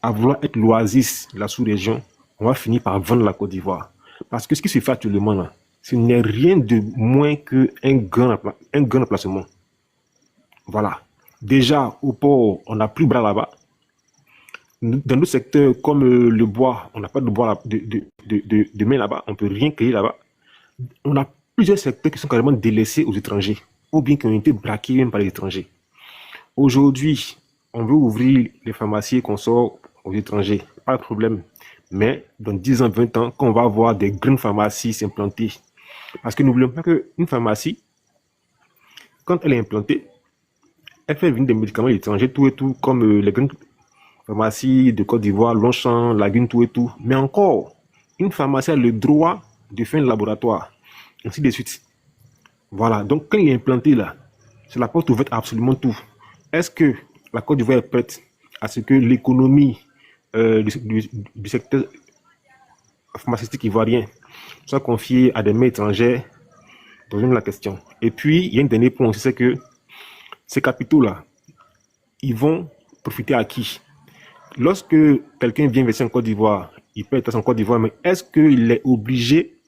à vouloir être l'oasis de la sous-région, on va finir par vendre la Côte d'Ivoire. Parce que ce qui se fait actuellement, là, ce n'est rien de moins qu'un grand emplacement. Voilà. Déjà, au port, on n'a plus bras là-bas. Dans d'autres secteurs, comme le bois, on n'a pas de bois de main là-bas, on ne peut rien créer là-bas. On a plusieurs secteurs qui sont carrément délaissés aux étrangers, ou bien qui ont été braqués même par les étrangers. Aujourd'hui, on veut ouvrir les pharmacies et consorts aux étrangers, pas de problème. Mais dans 10 ans, 20 ans, quand on va voir des grandes pharmacies s'implanter, parce que n'oublions pas qu'une pharmacie, quand elle est implantée, elle fait venir des médicaments étrangers, tout et tout, comme les grandes pharmacies de Côte d'Ivoire, Longchamp, Lagune, tout et tout. Mais encore, une pharmacie a le droit de faire un laboratoire, ainsi de suite. Voilà, donc quand il est implanté là, c'est la porte ouverte à absolument tout. Est-ce que la Côte d'Ivoire est prête à ce que l'économie du secteur pharmaceutique ivoirien soit confiée à des mains étrangères? Posons la question. Et puis, il y a un dernier point aussi, c'est que ces capitaux-là, ils vont profiter à qui? Lorsque quelqu'un vient investir en Côte d'Ivoire, il peut être en Côte d'Ivoire, mais est-ce qu'il est obligé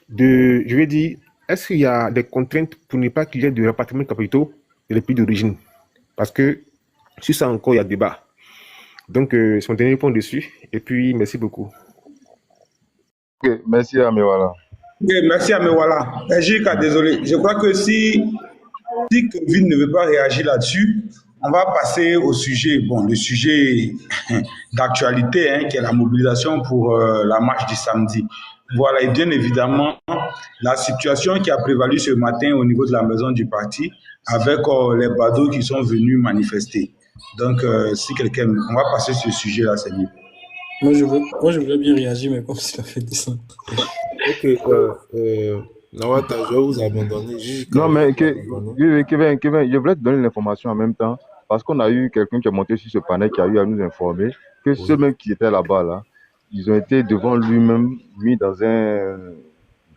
de, je vais dire, est-ce qu'il y a des contraintes pour ne pas qu'il y ait de rapatriement de capitaux dans les pays d'origine? Parce que sur ça encore, il y a débat. Donc, c'est mon dernier point dessus. Et puis, merci beaucoup. Ok, merci à Mewala. Ok, merci à Mewala. Jika, désolé. Je crois que si Kevin ne veut pas réagir là-dessus, on va passer au sujet, bon, le sujet d'actualité, hein, qui est la mobilisation pour la marche du samedi. Voilà, et bien évidemment, la situation qui a prévalu ce matin au niveau de la maison du parti, avec les badauds qui sont venus manifester. Donc, si quelqu'un... On va passer ce sujet-là, c'est mieux. Moi, je voulais bien réagir, mais comme ça fait descendre. Ok, Nawata, je vais vous abandonner. Non, mais Kevin, je voulais te donner l'information en même temps, parce qu'on a eu quelqu'un qui est monté sur ce panel qui a eu à nous informer que ceux mêmes qui étaient là-bas, là, ils ont été devant lui-même, mis dans un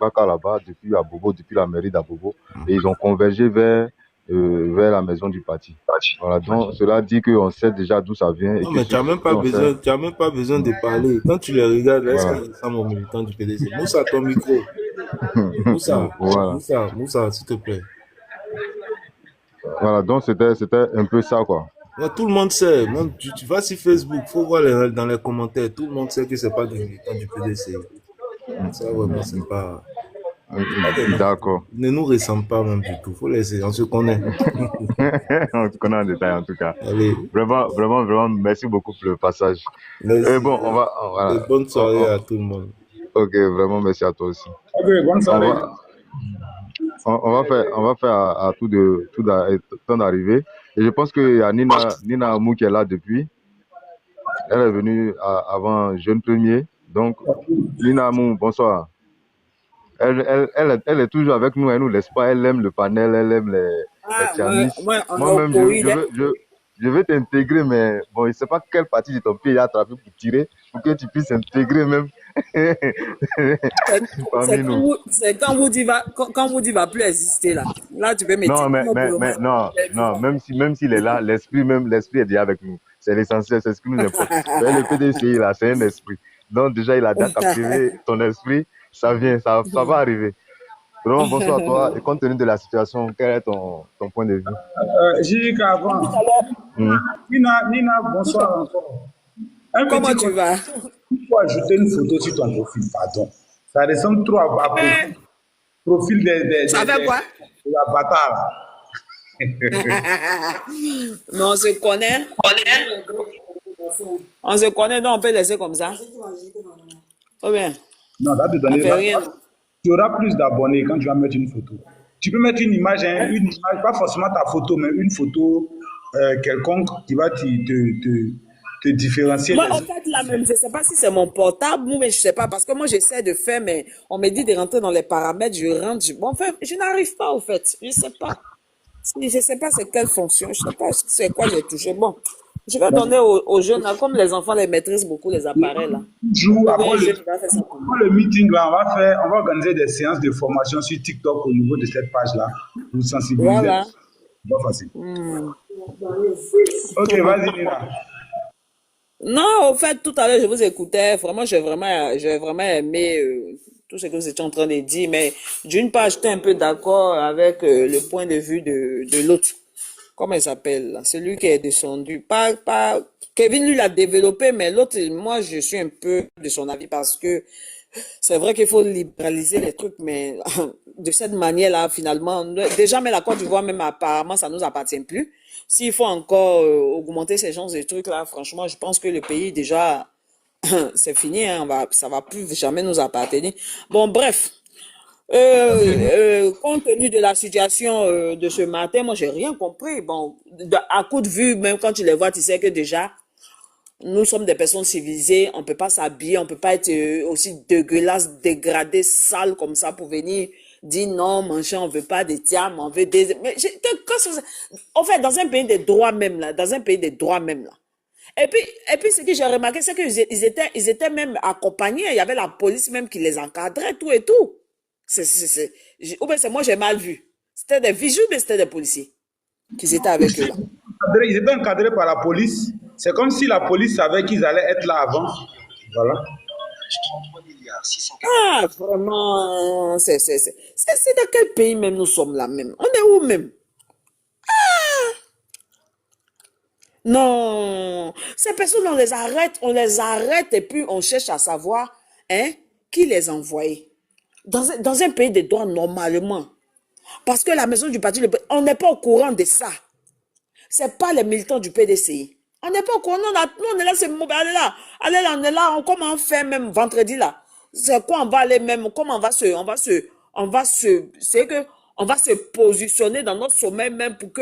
bac là-bas, depuis Abobo, depuis la mairie d'Abobo, et ils ont convergé vers vers la maison du parti. Voilà, donc cela dit qu'on sait déjà d'où ça vient et Non, que mais si tu n'as même pas besoin de parler. Quand tu les regardes, est-ce voilà. qu'ils ressemblent aux militants du PDC? Moussa, ton micro. Voilà. Moussa, s'il te plaît. Voilà, donc c'était un peu ça, quoi. Ouais, tout le monde sait. Même tu vas sur Facebook, il faut voir dans les commentaires. Tout le monde sait que c'est pas des militants du PDC. Ça, vraiment, c'est pas. D'accord. Ne nous ressemble pas même du tout. Faut laisser, on se connaît. On se connaît en détail, en tout cas. Allez, Vraiment, merci beaucoup pour le passage. merci. Bon, voilà. Et bonne soirée à tout le monde. Ok, vraiment, merci à toi aussi. Ok, bonne soirée. On va faire à temps d'arriver. Et je pense qu'il y a Nina Amou qui est là depuis. Elle est venue avant Jeune Premier. Donc, Nina Amou, bonsoir. Elle est toujours avec nous, elle nous laisse pas, elle aime le panel, elle aime les tianistes. Moi-même, je vais t'intégrer, mais bon, je ne sais pas quelle partie de ton pied il a attrapé pour tirer, pour que tu puisses intégrer même parmi nous. C'est quand vous dites va plus exister là. Là, tu peux mettre. Non, même s'il est là, l'esprit est déjà avec nous. C'est l'essentiel, c'est ce qui nous importe. Le PDCI là, c'est un esprit. Donc déjà, il a déjà capturé ton esprit. Ça vient, ça va arriver. Vraiment, bonsoir à toi. Et compte tenu de la situation, quel est ton point de vue? J'ai avant. Nina, bonsoir encore. Comment tu vas? Il faut ajouter une photo sur ton profil, pardon. Ça ressemble trop à profil des ça fait quoi? Avatar. Mais on se connaît. On se connaît, donc on peut laisser comme ça. Oh bien. Non, ça te donne rien. Tu auras plus d'abonnés quand tu vas mettre une photo. Tu peux mettre une image, pas forcément ta photo, mais une photo quelconque qui va te différencier. Moi, en fait, là même, je ne sais pas si c'est mon portable, mais je ne sais pas, parce que moi, j'essaie de faire, mais on me dit de rentrer dans les paramètres, je rentre, bon, fait, je n'arrive pas, au fait, je ne sais pas. Je ne sais pas c'est quelle fonction, je ne sais pas c'est quoi j'ai touché. Bon, je vais donner aux jeunes, là, comme les enfants les maîtrisent beaucoup, les appareils, là. Après le meeting, là, on va organiser des séances de formation sur TikTok au niveau de cette page-là, pour sensibiliser. Voilà. Pas facile. Ok, vas-y, Nina. Non, au fait, tout à l'heure, je vous écoutais. Vraiment, j'ai vraiment aimé tout ce que vous étiez en train de dire. Mais d'une part, j'étais un peu d'accord avec le point de vue de l'autre. Comment il s'appelle là? Celui qui est descendu. Pas Kevin, lui, l'a développé, mais l'autre, moi, je suis un peu de son avis parce que c'est vrai qu'il faut libéraliser les trucs, mais de cette manière-là, finalement, déjà, mais la Côte d'Ivoire, même apparemment, ça nous appartient plus. S'il faut encore augmenter ces genres de trucs-là, franchement, je pense que le pays, déjà, c'est fini, hein, ça va plus jamais nous appartenir. Bon, bref. Compte tenu de la situation de ce matin, moi, j'ai rien compris. Bon, à coup de vue, même quand tu les vois, tu sais que déjà, nous sommes des personnes civilisées, on peut pas s'habiller, on peut pas être aussi dégueulasse, dégradé, sale comme ça pour venir dire non, machin, on veut pas des tiams, on veut des... Mais en fait, dans un pays des droits même là, Et puis ce que j'ai remarqué, c'est qu'ils étaient même accompagnés, il y avait la police même qui les encadrait, tout et tout. Ou bien c'est moi j'ai mal vu. C'était des vigiles, mais c'était des policiers qui étaient avec eux là. Ils étaient encadrés par la police. C'est comme si la police savait qu'ils allaient être là avant. Voilà. Ah, vraiment, c'est dans quel pays même nous sommes là même? On est où même? Non, ces personnes, on les arrête et puis on cherche à savoir, hein, qui les a envoyés. Dans un pays de droit, normalement. Parce que la maison du parti, on n'est pas au courant de ça. C'est pas les militants du PDCI. On n'est pas au courant. Nous, on est là, c'est mauvais. Allez là, on est là. Comment on fait même vendredi là? C'est quoi on va aller même? Comment on va se positionner dans notre sommeil même pour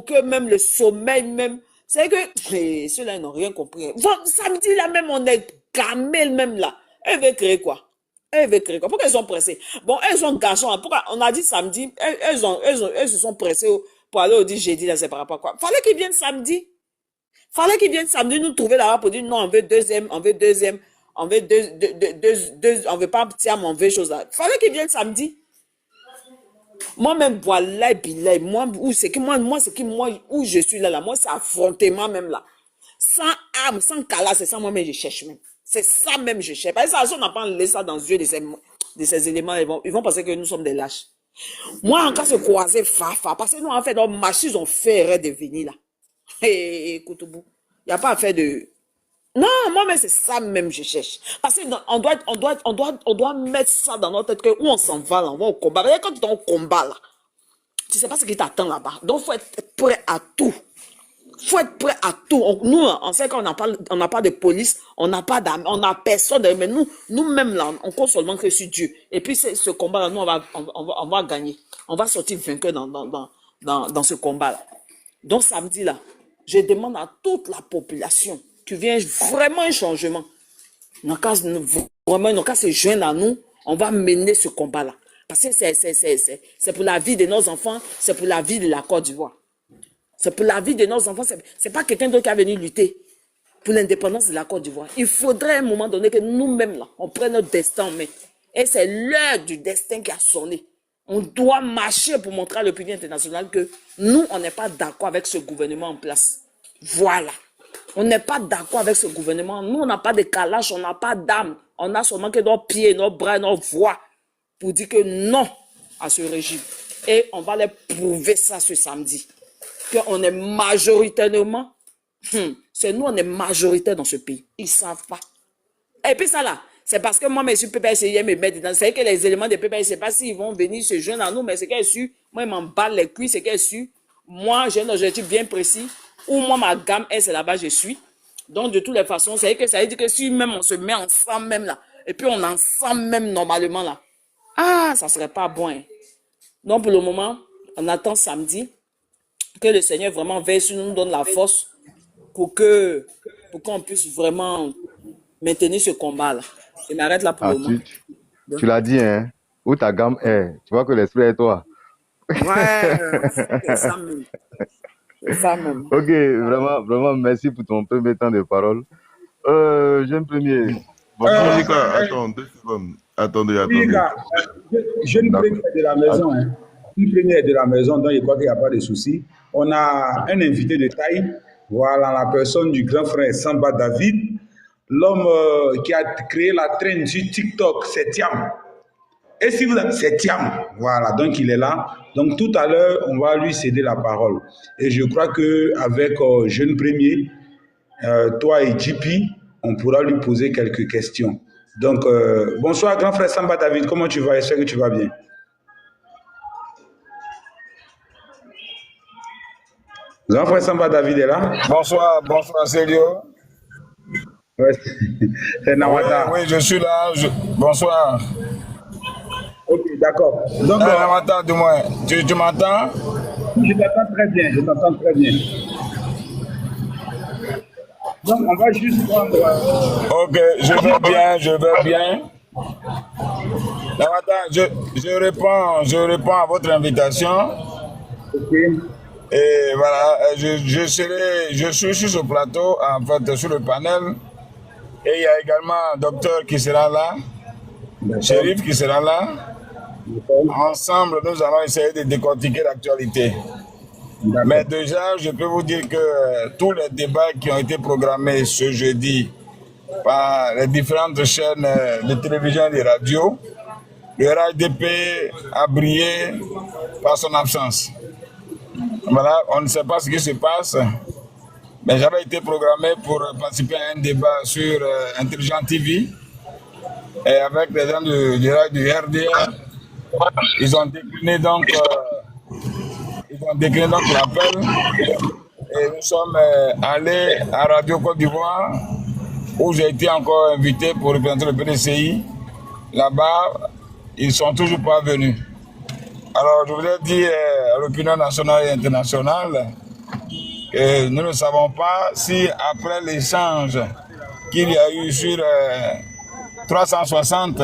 que même le sommeil même, c'est que, ceux-là, ils n'ont rien compris. Samedi là même, on est gamel même là. Elle veut créer quoi? Pourquoi ils sont pressés? Bon, elles sont garçons. Pourquoi? On a dit samedi, elles se sont pressées pour aller au dit jeudi, là, c'est par rapport à quoi? Fallait qu'ils viennent samedi. Nous trouver là-bas pour dire non, on veut deuxième, on veut pas tiers, mais on veut chose là. Fallait qu'ils viennent samedi. Moi-même, voilà, Bilay, moi, où je suis là, moi, c'est affrontement même là. Sans arme, sans calasse, c'est ça moi-même je cherche même. C'est ça même je cherche. Parce que ça, si on n'a pas enlevé ça dans les yeux de ces éléments, ils vont penser que nous sommes des lâches. Moi, en cas de se croiser, parce que nous, en fait, nos machines ont fait erreur de venir là. Écoute, il n'y a pas à faire de... Non, moi-même, c'est ça même je cherche. Parce qu'on doit mettre ça dans notre tête, que où on s'en va là, on va au combat. Parce que quand tu es au combat là, tu ne sais pas ce qui t'attend là-bas. Donc, il faut être prêt à tout. Il faut être prêt à tout. Nous, on sait qu'on n'a pas de police, on n'a pas d'armes, on n'a personne. Mais nous-mêmes, là, on compte seulement que sur Dieu. Et puis, ce combat-là, nous, on va gagner. On va sortir vainqueur dans ce combat-là. Donc, samedi, là, je demande à toute la population qui vient vraiment un changement. Dans le cas se joindre à nous, on va mener ce combat-là. Parce que c'est pour la vie de nos enfants, c'est pour la vie de la Côte d'Ivoire. C'est pour la vie de nos enfants. C'est pas quelqu'un d'autre qui a venu lutter pour l'indépendance de la Côte d'Ivoire. Il faudrait à un moment donné que nous-mêmes, là, on prenne notre destin en main. Et c'est l'heure du destin qui a sonné. On doit marcher pour montrer à l'opinion internationale que nous, on n'est pas d'accord avec ce gouvernement en place. Voilà. On n'est pas d'accord avec ce gouvernement. Nous, on n'a pas de calache, on n'a pas d'âme. On a seulement que nos pieds, nos bras, nos voix pour dire que non à ce régime. Et on va leur prouver ça ce samedi. Qu'on est majoritairement, c'est nous, on est majoritaire dans ce pays. Ils ne savent pas. Et puis ça là, c'est parce que moi, mes PPSI me mettent dedans. C'est que les éléments de PPSI, je ne sais pas s'ils vont venir se joindre à nous, mais c'est qu'elle est su. Moi, ils m'en battent les cuisses, c'est qu'elle est su. Moi, j'ai un objectif bien précis. Où moi, ma gamme est, c'est là-bas, je suis. Donc, de toutes les façons, ça veut dire que si même on se met ensemble même là, et puis on est ensemble même normalement là, ça ne serait pas bon. Hein. Donc, pour le moment, on attend samedi que le Seigneur vraiment veille sur nous, donne la force pour qu'on puisse vraiment maintenir ce combat-là. Je m'arrête là pour le moment. Tu l'as dit, hein? Où ta gamme est. Tu vois que l'esprit est toi. Ouais, c'est ça même. C'est ça même. Ok, vraiment, merci pour ton premier temps de parole. Jeune premier. Attends, 2 secondes. Attendez. Oui, gars, jeune premier de la maison, hein. Une première de la maison, donc je crois qu'il n'y a pas de souci. On a un invité de taille, voilà la personne du grand frère Samba David, l'homme qui a créé la trend sur TikTok, c'est Thiam. Et si vous avez, c'est Thiam, voilà, donc il est là. Donc tout à l'heure, on va lui céder la parole. Et je crois qu'avec Jeune Premier, toi et JP, on pourra lui poser quelques questions. Donc, bonsoir grand frère Samba David, comment tu vas? J'espère que tu vas bien. Grand frère Samba David est là. Bonsoir Célio. Ouais, c'est Nawata. Oui, je suis là. Bonsoir. Ok, d'accord. Donc, Nawata, du moins, tu m'entends? Je t'entends très bien, Donc, on va juste prendre... Ok, je vais bien. Nawata, je réponds à votre invitation. Ok. Et voilà, je suis sur ce plateau, en fait, sur le panel. Et il y a également un docteur qui sera là, Chérif qui sera là. Ensemble, nous allons essayer de décortiquer l'actualité. Mais déjà, je peux vous dire que tous les débats qui ont été programmés ce jeudi par les différentes chaînes de télévision et de radio, le RHDP a brillé par son absence. Voilà, on ne sait pas ce qui se passe, mais j'avais été programmé pour participer à un débat sur Intelligent TV et avec les gens du RDA. Ils ont décliné donc l'appel et nous sommes allés à Radio Côte d'Ivoire où j'ai été encore invité pour représenter le PDCI. Là-bas, ils ne sont toujours pas venus. Alors, je voulais dire à l'opinion nationale et internationale que nous ne savons pas si après l'échange qu'il y a eu sur 360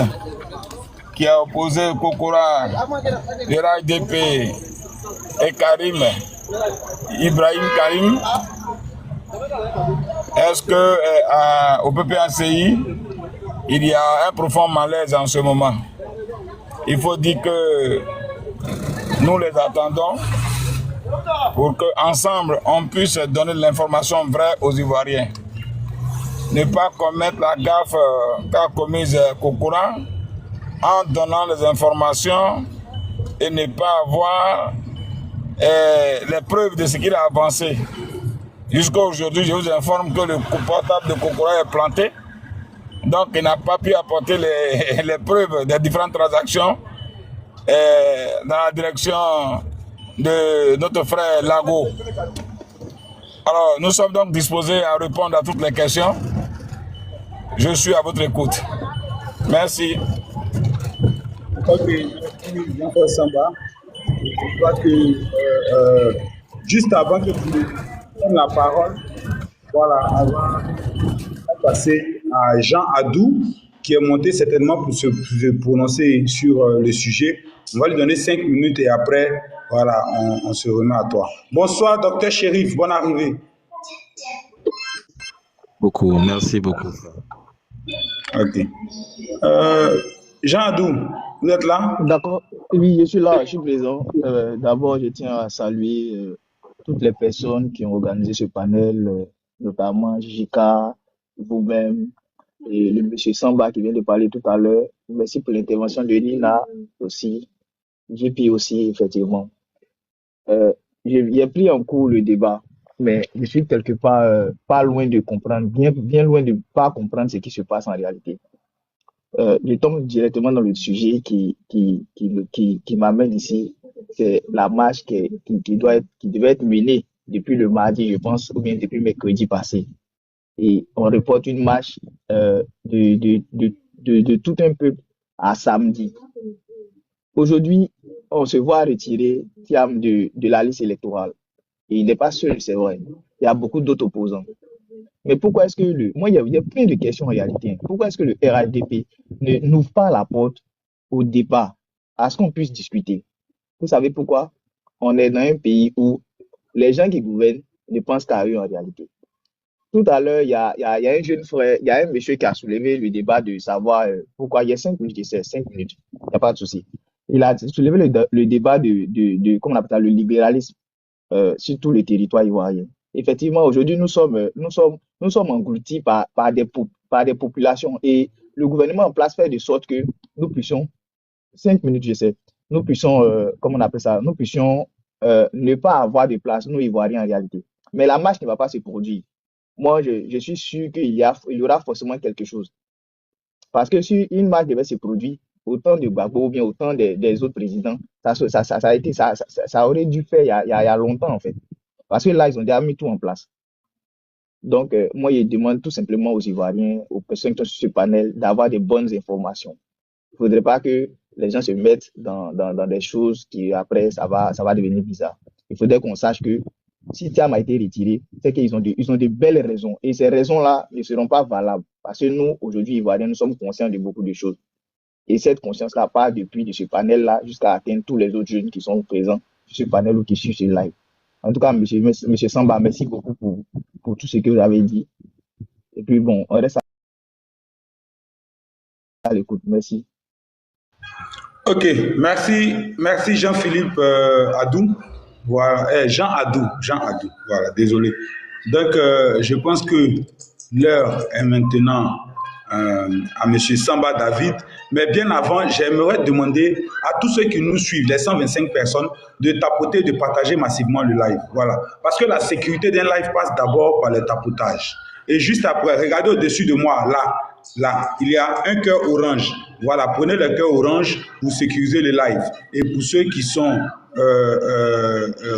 qui a opposé Kokora, le RHDP et Karim, Ibrahim Karim, est-ce que au PPACI, il y a un profond malaise en ce moment? Il faut dire que nous les attendons pour qu'ensemble, on puisse donner de l'information vraie aux Ivoiriens. Ne pas commettre la gaffe qu'a commise Kokora en donnant les informations et ne pas avoir les preuves de ce qu'il a avancé. Jusqu'à aujourd'hui, je vous informe que le portable de Kokora est planté. Donc, il n'a pas pu apporter les preuves des différentes transactions dans la direction de notre frère Lago. Alors, nous sommes donc disposés à répondre à toutes les questions. Je suis à votre écoute. Merci. Ok, Jean-Paul Samba. Je crois que juste avant que tu prennes la parole, voilà, avant de passer à Jean Adou, qui est monté certainement pour se prononcer sur le sujet. On va lui donner 5 minutes et après, voilà, on se remet à toi. Bonsoir, docteur Chérif, bonne arrivée. Beaucoup, merci beaucoup. Ok. Jean Adou, vous êtes là? D'accord. Oui, je suis là, je suis présent. D'abord, je tiens à saluer toutes les personnes qui ont organisé ce panel, notamment Jika, vous-même, et le monsieur Samba qui vient de parler tout à l'heure. Merci pour l'intervention de Nina aussi, JP aussi, effectivement. J'ai pris en cours le débat, mais je suis quelque part pas loin de comprendre, bien loin de pas comprendre ce qui se passe en réalité. Je tombe directement dans le sujet qui m'amène ici. C'est la marche qui devait être menée depuis le mardi, je pense, ou bien depuis mercredi passé. Et on reporte une marche de tout un peuple à samedi. Aujourd'hui, on se voit retirer Thiam de la liste électorale. Et il n'est pas seul, c'est vrai. Il y a beaucoup d'autres opposants. Mais pourquoi est-ce que moi, il y a plein de questions en réalité. Pourquoi est-ce que le RHDP n'ouvre pas la porte au débat, à ce qu'on puisse discuter? Vous savez pourquoi? On est dans un pays où les gens qui gouvernent ne pensent qu'à eux en réalité. Tout à l'heure, il y a un jeune frère, il y a un monsieur qui a soulevé le débat de savoir pourquoi. Il y a 5 minutes, c'est 5 minutes, il n'y a pas de souci. Il a soulevé le débat de comment on appelle ça, le libéralisme sur tout le territoire ivoirien. Effectivement, aujourd'hui, nous sommes engloutis par des populations et le gouvernement en place fait de sorte que nous puissions, 5 minutes, je sais, nous puissions, comment on appelle ça, nous puissions ne pas avoir de place, nous Ivoiriens en réalité. Mais la marche ne va pas se produire. Moi, je suis sûr qu'il y aura forcément quelque chose. Parce que si une marche devait se produire, autant de Gbagbo ou bien autant des autres présidents, ça aurait dû faire il y a longtemps en fait. Parce que là, ils ont déjà mis tout en place. Donc, moi, je demande tout simplement aux Ivoiriens, aux personnes qui sont sur ce panel, d'avoir des bonnes informations. Il ne faudrait pas que les gens se mettent dans des choses qui, après, ça va devenir bizarre. Il faudrait qu'on sache que si Thiam a été retiré, c'est qu'ils ont de belles raisons. Et ces raisons-là ne seront pas valables. Parce que nous, aujourd'hui, Ivoiriens, nous sommes conscients de beaucoup de choses. Et cette conscience-là part depuis de ce panel-là jusqu'à atteindre tous les autres jeunes qui sont présents sur ce panel ou qui suivent ce live. En tout cas, monsieur Samba, merci beaucoup pour tout ce que vous avez dit. Et puis bon, on reste à l'écoute. Merci. Ok, merci Jean-Philippe Adou. Voilà, Jean Adou, voilà, désolé. Donc, je pense que l'heure est maintenant à M. Samba David. Mais bien avant, j'aimerais demander à tous ceux qui nous suivent, les 125 personnes, de tapoter, de partager massivement le live. Voilà. Parce que la sécurité d'un live passe d'abord par le tapotage. Et juste après, regardez au-dessus de moi, là, il y a un cœur orange. Voilà, prenez le cœur orange pour sécuriser le live. Et pour ceux qui sont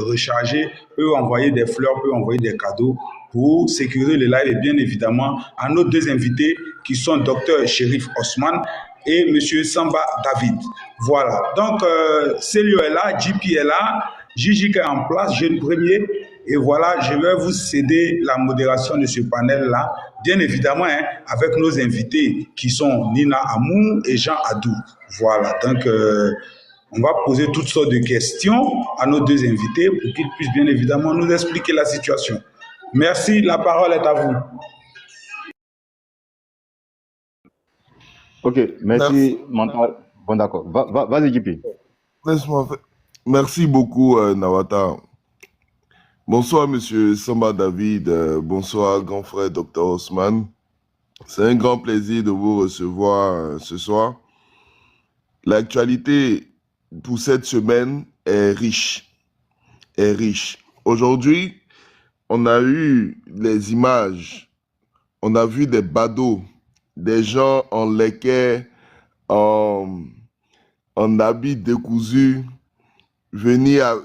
rechargés, peuvent envoyer des fleurs, peuvent envoyer des cadeaux pour sécuriser le live. Et bien évidemment, à nos deux invités qui sont Dr Chérif Osman et M. Samba David. Voilà. Donc, Célio est là, JP est là, Gigi est en place, jeune premier. Et voilà, je vais vous céder la modération de ce panel-là, bien évidemment, hein, avec nos invités qui sont Nina Amou et Jean Adou. Voilà. Donc, on va poser toutes sortes de questions à nos deux invités pour qu'ils puissent bien évidemment nous expliquer la situation. Merci, la parole est à vous. Ok, merci, Mental. Bon, d'accord. Vas-y, JP. Laisse-moi Merci beaucoup, Nawata. Bonsoir, monsieur Samba David. Bonsoir, grand frère Dr Osman. C'est un grand plaisir de vous recevoir ce soir. L'actualité pour cette semaine est riche. Aujourd'hui, on a eu les images, on a vu des badauds, des gens en lacet, en habits décousus, venir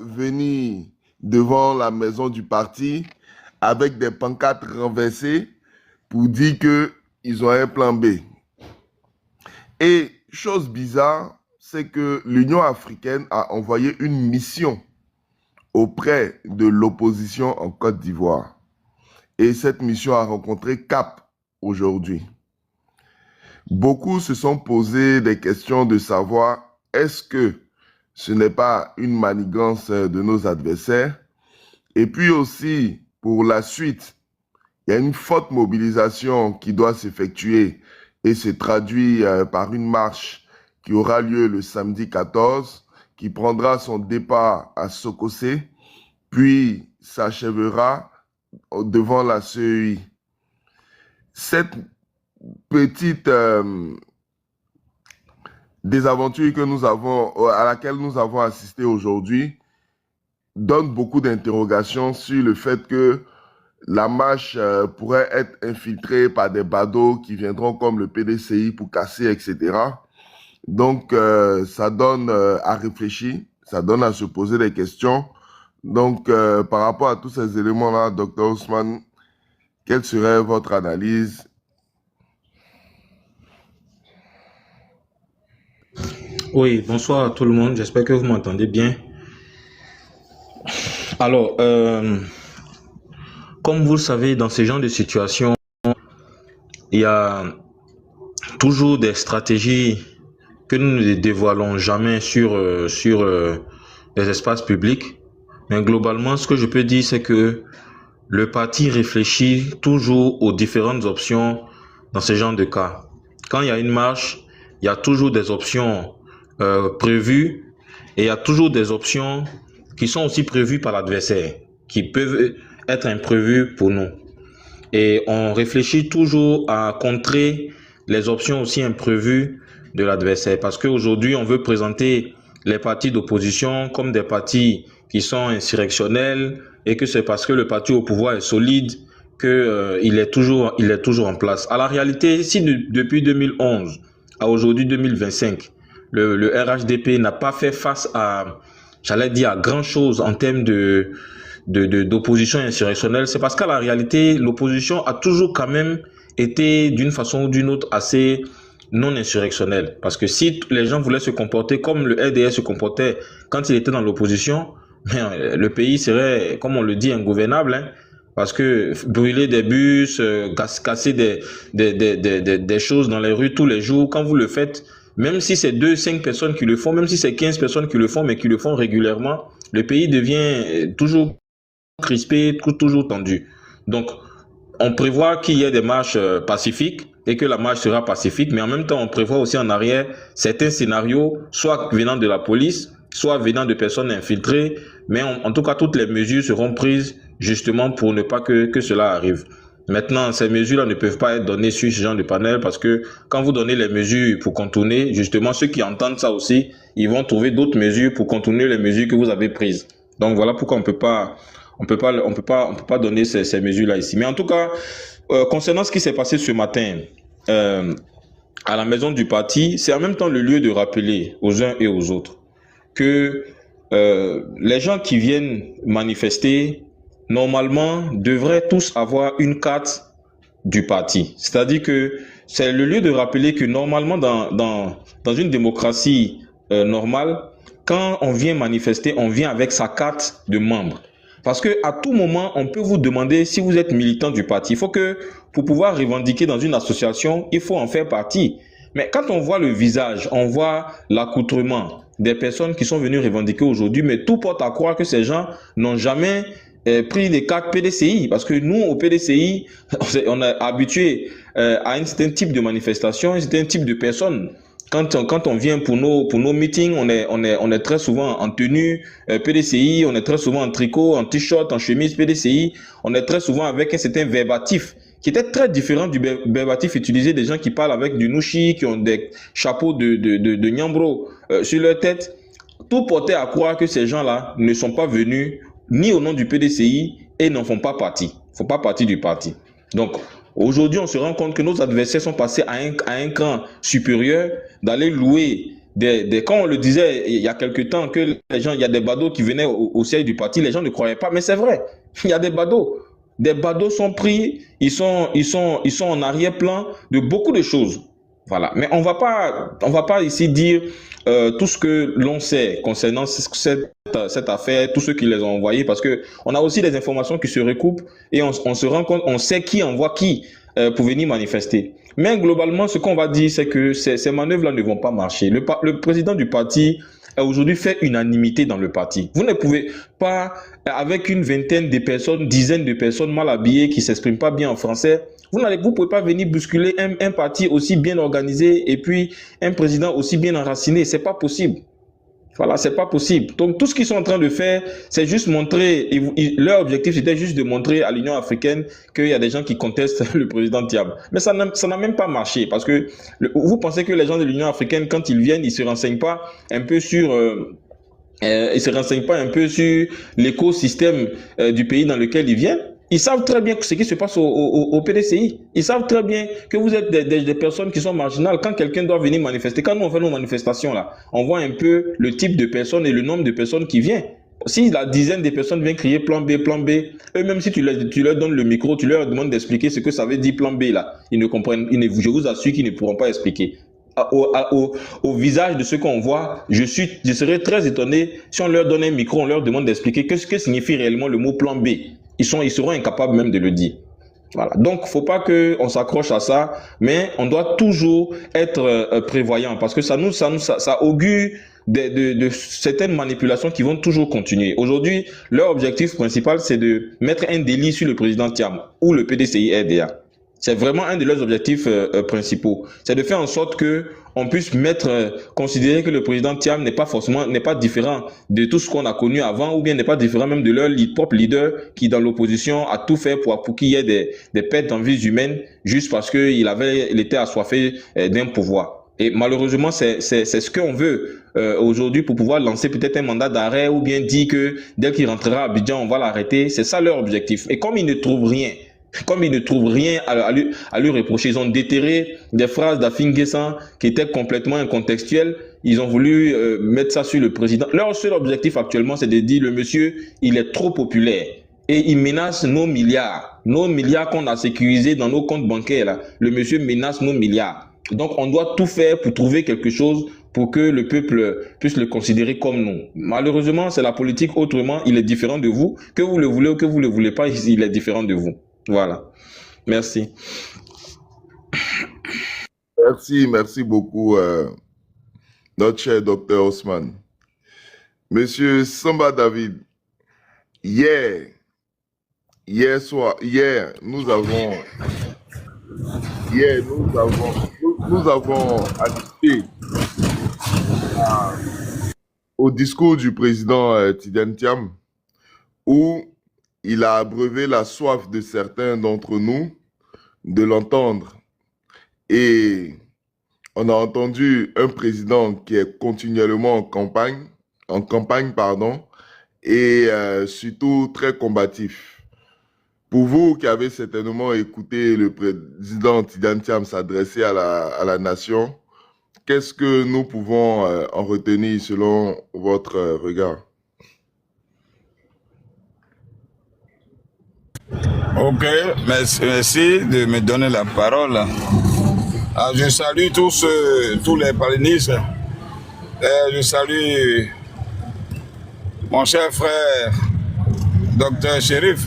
devant la maison du parti avec des pancartes renversées pour dire qu'ils ont un plan B. Et chose bizarre, c'est que l'Union africaine a envoyé une mission auprès de l'opposition en Côte d'Ivoire. Et cette mission a rencontré Cap aujourd'hui. Beaucoup se sont posé des questions de savoir est-ce que ce n'est pas une manigance de nos adversaires? Et puis aussi, pour la suite, il y a une forte mobilisation qui doit s'effectuer et se traduire par une marche qui aura lieu le samedi 14, qui prendra son départ à Sokosé, puis s'achèvera devant la CEI. Cette petite désaventure à laquelle nous avons assisté aujourd'hui donne beaucoup d'interrogations sur le fait que la marche pourrait être infiltrée par des badauds qui viendront comme le PDCI pour casser, etc. Donc, ça donne à réfléchir, ça donne à se poser des questions. Donc, par rapport à tous ces éléments-là, Dr Ousmane, quelle serait votre analyse? Oui, bonsoir à tout le monde. J'espère que vous m'entendez bien. Alors, comme vous le savez, dans ce genre de situation, il y a toujours des stratégies que nous ne dévoilons jamais sur les espaces publics. Mais globalement, ce que je peux dire, c'est que le parti réfléchit toujours aux différentes options dans ce genre de cas. Quand il y a une marche, il y a toujours des options prévues et il y a toujours des options qui sont aussi prévues par l'adversaire, qui peuvent être imprévues pour nous. Et on réfléchit toujours à contrer les options aussi imprévues de l'adversaire. Parce qu'aujourd'hui, on veut présenter les partis d'opposition comme des partis qui sont insurrectionnels et que c'est parce que le parti au pouvoir est solide qu'il est toujours en place. À la réalité, si depuis 2011 à aujourd'hui 2025, le RHDP n'a pas fait face à, j'allais dire, à grand chose en termes d'opposition insurrectionnelle, c'est parce qu'à la réalité, l'opposition a toujours quand même été d'une façon ou d'une autre assez non insurrectionnelle. Parce que si les gens voulaient se comporter comme le RDS se comportait quand il était dans l'opposition, le pays serait, comme on le dit, ingouvernable, hein. Parce que brûler des bus, casser des choses dans les rues tous les jours, quand vous le faites, même si c'est 2-5 personnes qui le font, même si c'est 15 personnes qui le font, mais qui le font régulièrement, le pays devient toujours crispé, toujours tendu. Donc, on prévoit qu'il y ait des marches pacifiques et que la marche sera pacifique, mais en même temps, on prévoit aussi en arrière certains scénarios, soit venant de la police, soit venant de personnes infiltrées, mais en tout cas, toutes les mesures seront prises justement pour ne pas que cela arrive. Maintenant, ces mesures-là ne peuvent pas être données sur ce genre de panel parce que quand vous donnez les mesures pour contourner, justement, ceux qui entendent ça aussi, ils vont trouver d'autres mesures pour contourner les mesures que vous avez prises. Donc voilà pourquoi on peut pas donner ces mesures-là ici. Mais en tout cas, concernant ce qui s'est passé ce matin à la maison du parti, c'est en même temps le lieu de rappeler aux uns et aux autres que les gens qui viennent manifester normalement devraient tous avoir une carte du parti. C'est-à-dire que c'est le lieu de rappeler que normalement dans une démocratie normale, quand on vient manifester, on vient avec sa carte de membre. Parce que à tout moment, on peut vous demander si vous êtes militant du parti. Il faut que, pour pouvoir revendiquer dans une association, il faut en faire partie. Mais quand on voit le visage, on voit l'accoutrement des personnes qui sont venues revendiquer aujourd'hui, mais tout porte à croire que ces gens n'ont jamais pris des cartes PDCI, parce que nous, au PDCI, on est habitué à un certain type de manifestation, un certain type de personnes Quand on vient pour nos meetings, on est très souvent en tenue PDCI, on est très souvent en tricot, en t-shirt, en chemise PDCI, on est très souvent avec un certain verbatif qui était très différent du verbatif utilisé des gens qui parlent avec du nouchi, qui ont des chapeaux de Nyambro sur leur tête. Tout portait à croire que ces gens-là ne sont pas venus ni au nom du PDCI et n'en font pas partie du parti. Donc, aujourd'hui, on se rend compte que nos adversaires sont passés à un cran supérieur d'aller louer quand on le disait il y a quelque temps que les gens, il y a des badauds qui venaient au siège du parti, les gens ne croyaient pas, mais c'est vrai, il y a des badauds. Des badauds sont pris, ils sont en arrière-plan de beaucoup de choses. Voilà. Mais on va pas ici dire tout ce que l'on sait concernant cette affaire, tous ceux qui les ont envoyés, parce que on a aussi des informations qui se recoupent et on se rend compte, on sait qui envoie qui pour venir manifester. Mais globalement, ce qu'on va dire, c'est que ces manœuvres-là ne vont pas marcher. Le président du parti a aujourd'hui fait unanimité dans le parti. Vous ne pouvez pas, avec une vingtaine de personnes, dizaines de personnes mal habillées qui s'expriment pas bien en français, vous pouvez pas venir bousculer un parti aussi bien organisé et puis un président aussi bien enraciné. C'est pas possible. Voilà, c'est pas possible. Donc, tout ce qu'ils sont en train de faire, c'est juste montrer, leur objectif, c'était juste de montrer à l'Union africaine qu'il y a des gens qui contestent le président Thiam. Mais ça n'a même pas marché parce que vous pensez que les gens de l'Union africaine, quand ils viennent, ils se renseignent pas un peu sur l'écosystème du pays dans lequel ils viennent. Ils savent très bien ce qui se passe au PDCI. Ils savent très bien que vous êtes des personnes qui sont marginales. Quand quelqu'un doit venir manifester, quand nous on fait nos manifestations là, on voit un peu le type de personnes et le nombre de personnes qui viennent. Si la dizaine de personnes viennent crier plan B, eux-mêmes si tu leur donnes le micro, tu leur demandes d'expliquer ce que ça veut dire plan B là, ils ne comprennent, je vous assure qu'ils ne pourront pas expliquer. Au visage de ceux qu'on voit, je serais très étonné si on leur donne un micro, on leur demande d'expliquer ce que signifie réellement le mot plan B. Ils seront incapables même de le dire. Voilà. Donc, faut pas qu'on s'accroche à ça, mais on doit toujours être prévoyant parce que ça augure de certaines manipulations qui vont toujours continuer. Aujourd'hui, leur objectif principal, c'est de mettre un délit sur le président Thiam ou le PDCI-RDA. C'est vraiment un de leurs objectifs principaux. C'est de faire en sorte que on puisse considérer que le président Thiam n'est pas différent de tout ce qu'on a connu avant, ou bien n'est pas différent même de leur propre leader qui, dans l'opposition, a tout fait pour qu'il y ait des pertes en vies humaines juste parce qu'il était assoiffé d'un pouvoir. Et malheureusement, c'est ce qu'on veut aujourd'hui pour pouvoir lancer peut-être un mandat d'arrêt ou bien dire que dès qu'il rentrera à Abidjan, on va l'arrêter. C'est ça leur objectif. Et comme ils ne trouvent rien, à lui reprocher, ils ont déterré des phrases d'Afin-Guessan qui étaient complètement incontextuelles. Ils ont voulu mettre ça sur le président. Leur seul objectif actuellement, c'est de dire le monsieur, il est trop populaire et il menace nos milliards qu'on a sécurisés dans nos comptes bancaires là. Le monsieur menace nos milliards. Donc on doit tout faire pour trouver quelque chose pour que le peuple puisse le considérer comme nous. Malheureusement, c'est la politique. Autrement, il est différent de vous. Que vous le voulez ou que vous le voulez pas, il est différent de vous. Voilà. Merci. Merci beaucoup, notre cher docteur Osman. Monsieur Samba David, hier, nous avons assisté au discours du président Tidjane Thiam où il a abreuvé la soif de certains d'entre nous de l'entendre. Et on a entendu un président qui est continuellement en campagne, et surtout très combatif. Pour vous qui avez certainement écouté le président Tidjane Thiam s'adresser à la nation, qu'est-ce que nous pouvons en retenir selon votre regard? Ok, merci de me donner la parole. Je salue tous les palénistes. Je salue mon cher frère, Dr Chérif.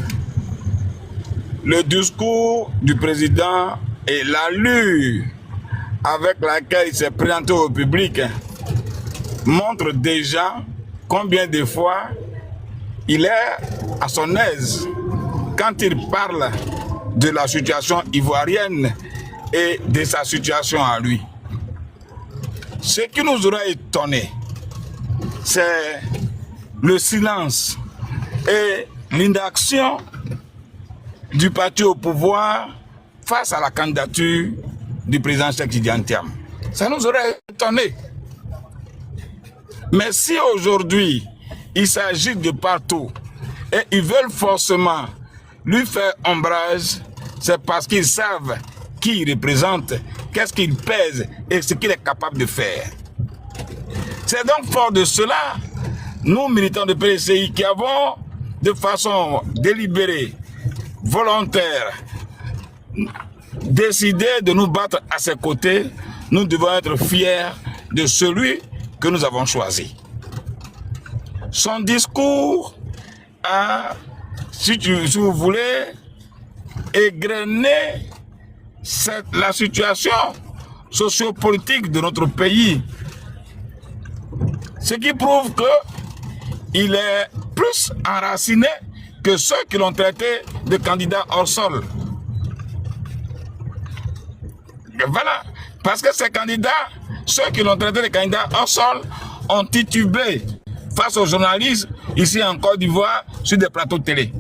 Le discours du président et l'allure avec laquelle il s'est présenté au public montrent déjà combien de fois il est à son aise quand il parle de la situation ivoirienne et de sa situation à lui. Ce qui nous aurait étonné, c'est le silence et l'inaction du parti au pouvoir face à la candidature du président Cheikh Tidiane Thiam. Ça nous aurait étonné. Mais si aujourd'hui, il s'agit de partout et ils veulent forcément lui faire ombrage, c'est parce qu'ils savent qui il représente, qu'est-ce qu'il pèse et ce qu'il est capable de faire. C'est donc fort de cela, nous militants de PDCI qui avons de façon délibérée, volontaire, décidé de nous battre à ses côtés, nous devons être fiers de celui que nous avons choisi. Son discours a, si vous voulez, égrené la situation sociopolitique de notre pays. Ce qui prouve qu'il est plus enraciné que ceux qui l'ont traité de candidat hors sol. Voilà, parce que ces candidats, ceux qui l'ont traité de candidat hors sol, ont titubé face aux journalistes ici en Côte d'Ivoire sur des plateaux de télé.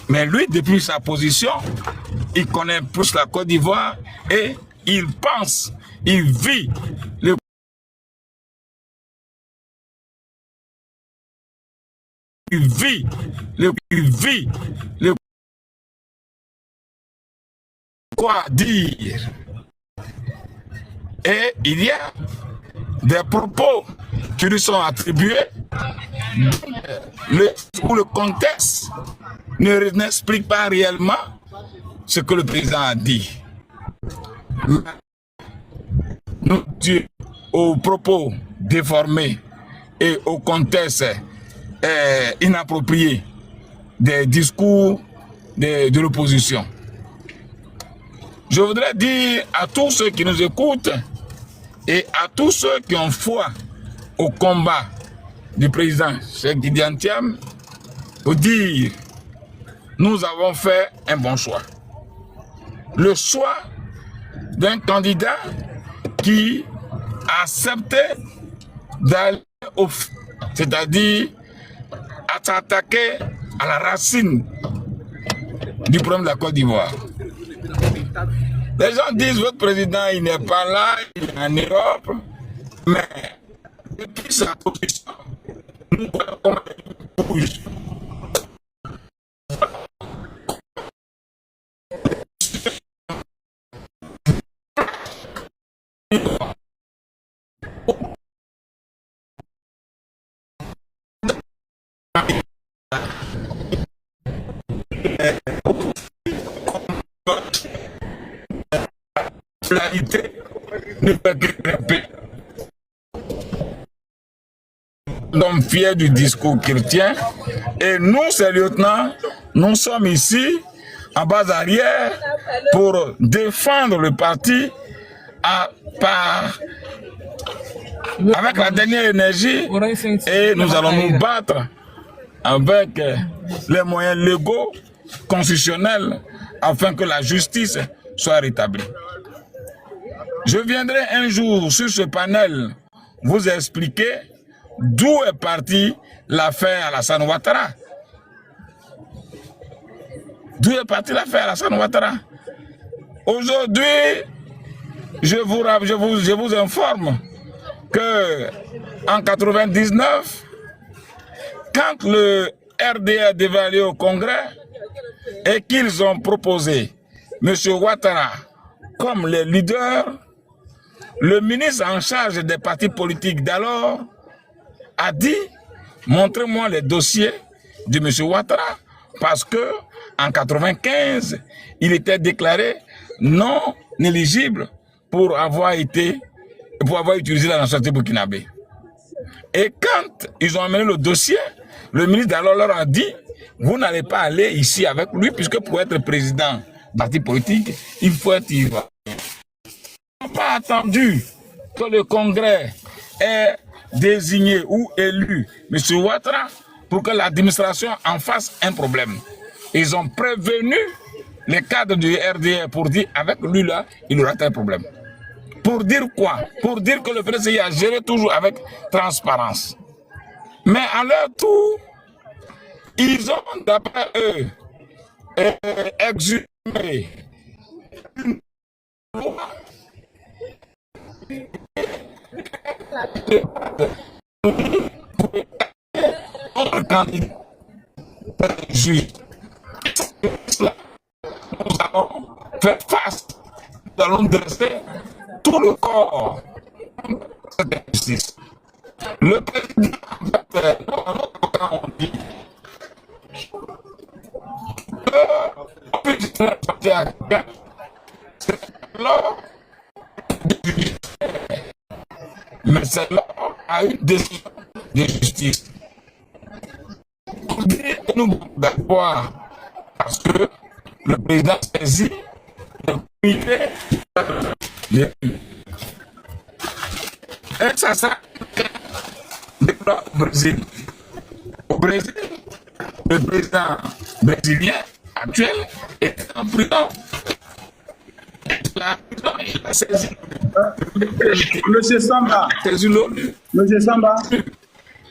Mais lui, depuis sa position, il connaît plus la Côte d'Ivoire et il pense, il vit le quoi dire. Et il y a des propos qui lui sont attribués où le contexte n'explique pas réellement ce que le président a dit. Aux propos déformés et au contexte inapproprié des discours de l'opposition. Je voudrais dire à tous ceux qui nous écoutent et à tous ceux qui ont foi au combat du président Cheikh Tidiane Thiam, pour dire nous avons fait un bon choix. Le choix d'un candidat qui a accepté d'aller au fond, c'est-à-dire à s'attaquer à la racine du problème de la Côte d'Ivoire. Les gens disent votre président il n'est pas là, il est en Europe, mais depuis sa position, nous voyons comment il bouge. Ne peut que grimper. Nous sommes fiers du discours qu'il tient et nous, ces lieutenants, nous sommes ici en base arrière pour défendre le parti avec la dernière énergie et nous allons nous battre avec les moyens légaux, constitutionnels, afin que la justice soit rétablie. Je viendrai un jour sur ce panel vous expliquer d'où est partie l'affaire Alassane Ouattara. D'où est partie l'affaire Alassane Ouattara. Aujourd'hui, je vous informe que en 99, quand le RDA a dévalué au Congrès et qu'ils ont proposé M. Ouattara comme les leaders, le ministre en charge des partis politiques d'alors a dit « Montrez-moi les dossiers de M. Ouattara » parce que en 95, il était déclaré non éligible pour avoir utilisé la nationalité burkinabé. Et quand ils ont amené le dossier, le ministre d'alors leur a dit « Vous n'allez pas aller ici avec lui puisque pour être président du parti politique, il faut être ivoirien. » Ils n'ont pas attendu que le Congrès ait désigné ou élu M. Ouattara pour que l'administration en fasse un problème. Ils ont prévenu les cadres du RDR pour dire avec lui là, il aura tel problème. Pour dire quoi? Pour dire que le FDCI a géré toujours avec transparence. Mais à leur tour, ils ont, d'après eux, exhumé une loi pour candidat juge. Nous allons faire face, nous allons dresser tout le corps de cette justice. Le président, on dit c'est l'heure du judiciaire, mais c'est l'heure à une décision de justice. Pour dire que nous sommes d'accord, parce que le président saisit le comité et ça déclare au Brésil. Au Brésil, le président brésilien actuel est en prison. Il a saisi Monsieur Samba, l'ONU. Monsieur Samba,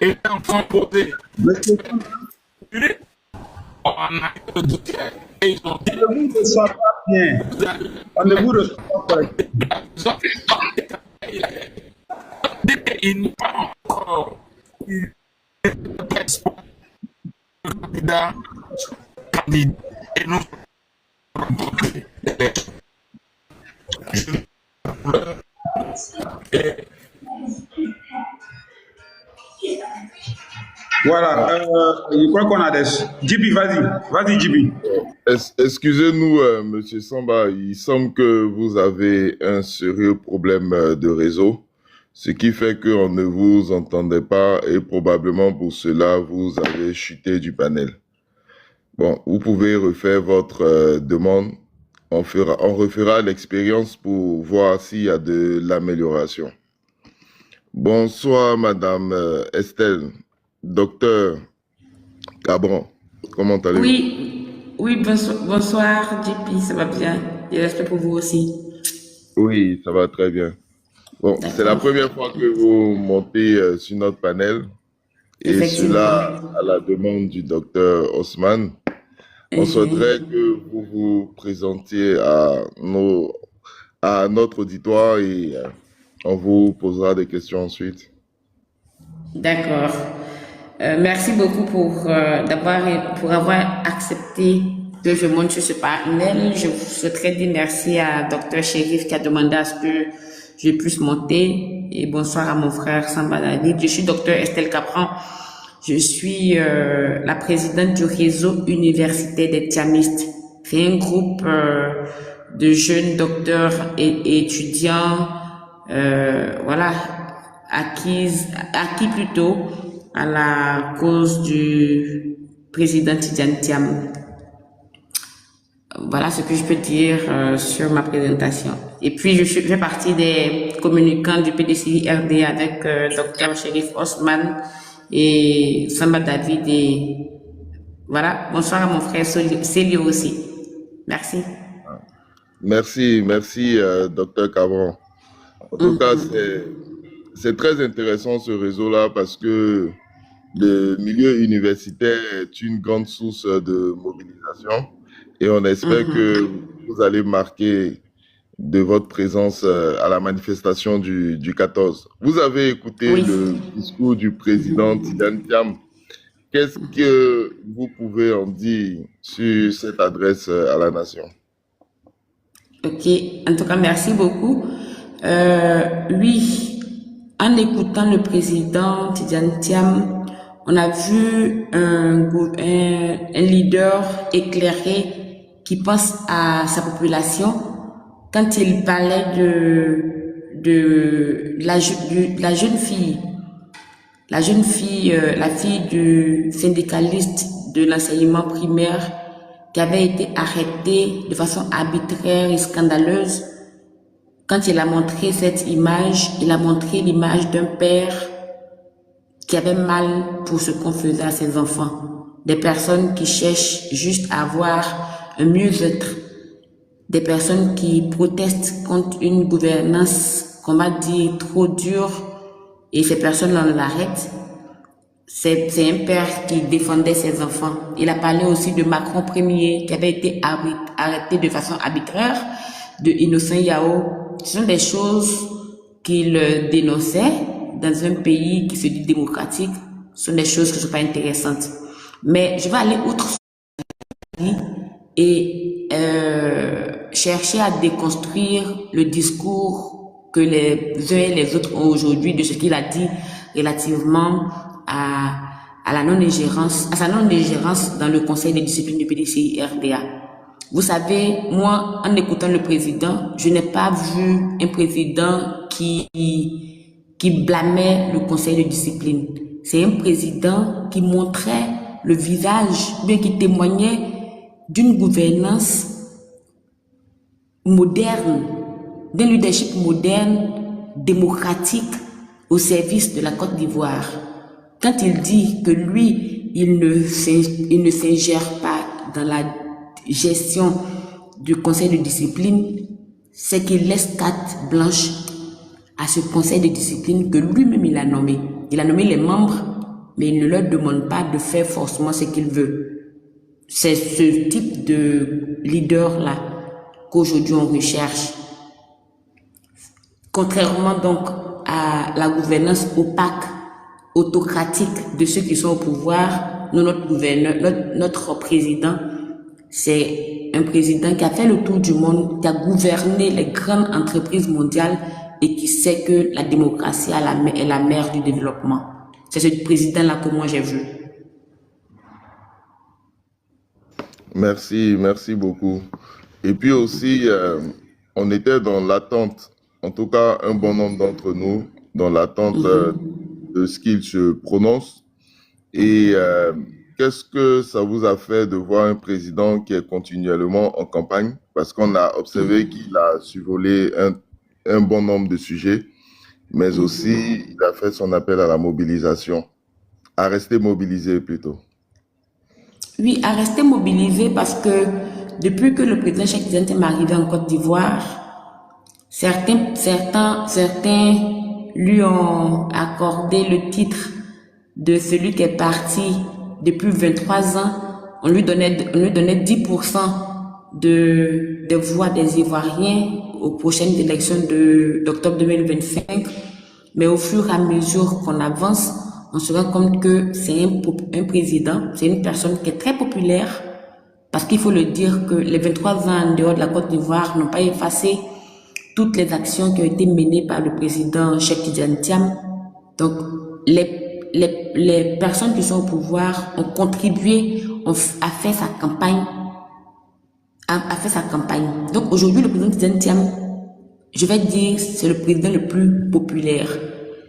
Et enfin posé. Monsieur Samba, On a été douté et ils ont dit. on ne vous reçoit pas bien. On ne vous reçoit pas correctement. Ils ont fait il n'est pas encore candidat et nous Voilà, je crois qu'on a des... Djibi, vas-y Djibi. Excusez-nous, Monsieur Samba, il semble que vous avez un sérieux problème de réseau, ce qui fait qu'on ne vous entendait pas et probablement pour cela, vous avez chuté du panel. Bon, vous pouvez refaire votre demande. On refera l'expérience pour voir s'il y a de l'amélioration. Bonsoir, Madame Estelle. Docteur Cabran, comment allez-vous? Oui, bonsoir, JP, ça va bien. Et j'espère pour vous aussi. Oui, ça va très bien. Bon, c'est la première fois que vous montez sur notre panel, et cela à la demande du docteur Osman. On souhaiterait que vous vous présentiez à notre auditoire et on vous posera des questions ensuite. D'accord. Merci beaucoup pour avoir accepté que je monte sur ce panel. Je souhaiterais dire merci à Dr Chérif qui a demandé à ce que je puisse monter. Et bonsoir à mon frère Samba David. Je suis Dr Estelle Cabran. Je suis la présidente du réseau universitaire des Thiamistes. C'est un groupe de jeunes docteurs et étudiants, voilà, acquis plutôt à la cause du président Tidjane Thiam. Voilà ce que je peux dire sur ma présentation. Et puis, je fais partie des communicants du PDCI-RD avec Dr Chérif Osman et Samba David. Et voilà, bonsoir à mon frère Célio aussi. Merci. Merci, Dr Cabran. En tout cas, c'est très intéressant ce réseau-là parce que le milieu universitaire est une grande source de mobilisation et on espère que vous allez marquer de votre présence à la manifestation du 14. Vous avez écouté le discours du président Tidjane Thiam. Qu'est-ce que vous pouvez en dire sur cette adresse à la nation? Ok, en tout cas, merci beaucoup. Oui, en écoutant le président Tidjane Thiam, on a vu un leader éclairé qui pense à sa population quand il parlait de la jeune fille, la fille du syndicaliste de l'enseignement primaire qui avait été arrêtée de façon arbitraire et scandaleuse. Quand il a montré cette image, il a montré l'image d'un père qui avait mal pour ce qu'on faisait à ses enfants. Des personnes qui cherchent juste à avoir un mieux-être. Des personnes qui protestent contre une gouvernance qu'on va dire trop dur et ces personnes-là on l'arrête. C'est un père qui défendait ses enfants. Il a parlé aussi de Macron Ier qui avait été arrêté de façon arbitraire, de Innocent Yao. Ce sont des choses qu'il dénonçait dans un pays qui se dit démocratique. Ce sont des choses qui ne sont pas intéressantes. Mais je vais aller outre et chercher à déconstruire le discours que les uns et les autres ont aujourd'hui de ce qu'il a dit relativement à la non-ingérence, à sa non-ingérence dans le conseil de discipline du PDCI-RDA. Vous savez, moi, en écoutant le président, je n'ai pas vu un président qui blâmait le conseil de discipline. C'est un président qui montrait le visage, bien qui témoignait d'une gouvernance moderne, d'un leadership moderne, démocratique, au service de la Côte d'Ivoire. Quand il dit que lui, il ne s'ingère pas dans la gestion du conseil de discipline, c'est qu'il laisse carte blanche à ce conseil de discipline que lui-même il a nommé. Il a nommé les membres, mais il ne leur demande pas de faire forcément ce qu'il veut. C'est ce type de leader-là qu'aujourd'hui on recherche. Contrairement donc à la gouvernance opaque, autocratique de ceux qui sont au pouvoir, notre gouverneur, notre président, c'est un président qui a fait le tour du monde, qui a gouverné les grandes entreprises mondiales et qui sait que la démocratie est la mère du développement. C'est ce président-là que moi j'ai vu. Merci beaucoup. Et puis aussi, on était dans l'attente, en tout cas un bon nombre d'entre nous, dans l'attente de ce qu'il se prononce. Et qu'est-ce que ça vous a fait de voir un président qui est continuellement en campagne? Parce qu'on a observé qu'il a survolé un bon nombre de sujets, mais aussi il a fait son appel à la mobilisation, à rester mobilisé plutôt. Oui, à rester mobilisé parce que depuis que le président Cheikh Tidiane est arrivé en Côte d'Ivoire, certains lui ont accordé le titre de celui qui est parti depuis 23 ans. On lui donnait 10% des voix des Ivoiriens aux prochaines élections d'octobre 2025. Mais au fur et à mesure qu'on avance, on se rend compte que c'est un président, c'est une personne qui est très populaire, parce qu'il faut le dire que les 23 ans en dehors de la Côte d'Ivoire n'ont pas effacé toutes les actions qui ont été menées par le président Cheikh Tidiane Thiam. Donc, les personnes qui sont au pouvoir ont contribué, a fait sa campagne. Donc, aujourd'hui, le président Tidiane Thiam, je vais dire, c'est le président le plus populaire.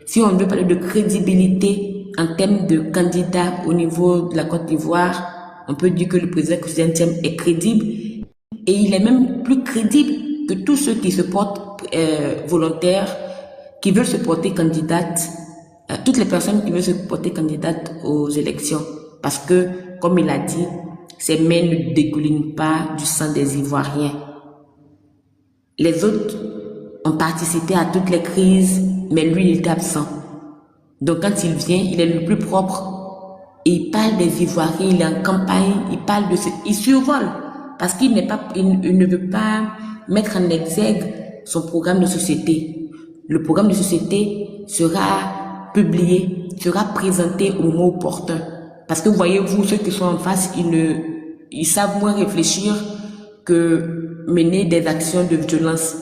Si on veut parler de crédibilité en termes de candidats au niveau de la Côte d'Ivoire, on peut dire que le président Tidiane Thiam est crédible et il est même plus crédible que tous ceux qui se portent volontaires, qui veulent se porter candidates, toutes les personnes qui veulent se porter candidates aux élections. Parce que, comme il a dit, ses mains ne dégoulinent pas du sang des Ivoiriens. Les autres ont participé à toutes les crises, mais lui, il était absent. Donc, quand il vient, il est le plus propre. Et il parle des Ivoiriens, il est en campagne, il survole. Parce qu'il ne veut pas mettre en exergue son programme de société. Le programme de société sera publié, sera présenté au moment opportun. Parce que voyez-vous, ceux qui sont en face, ils savent moins réfléchir que mener des actions de violence.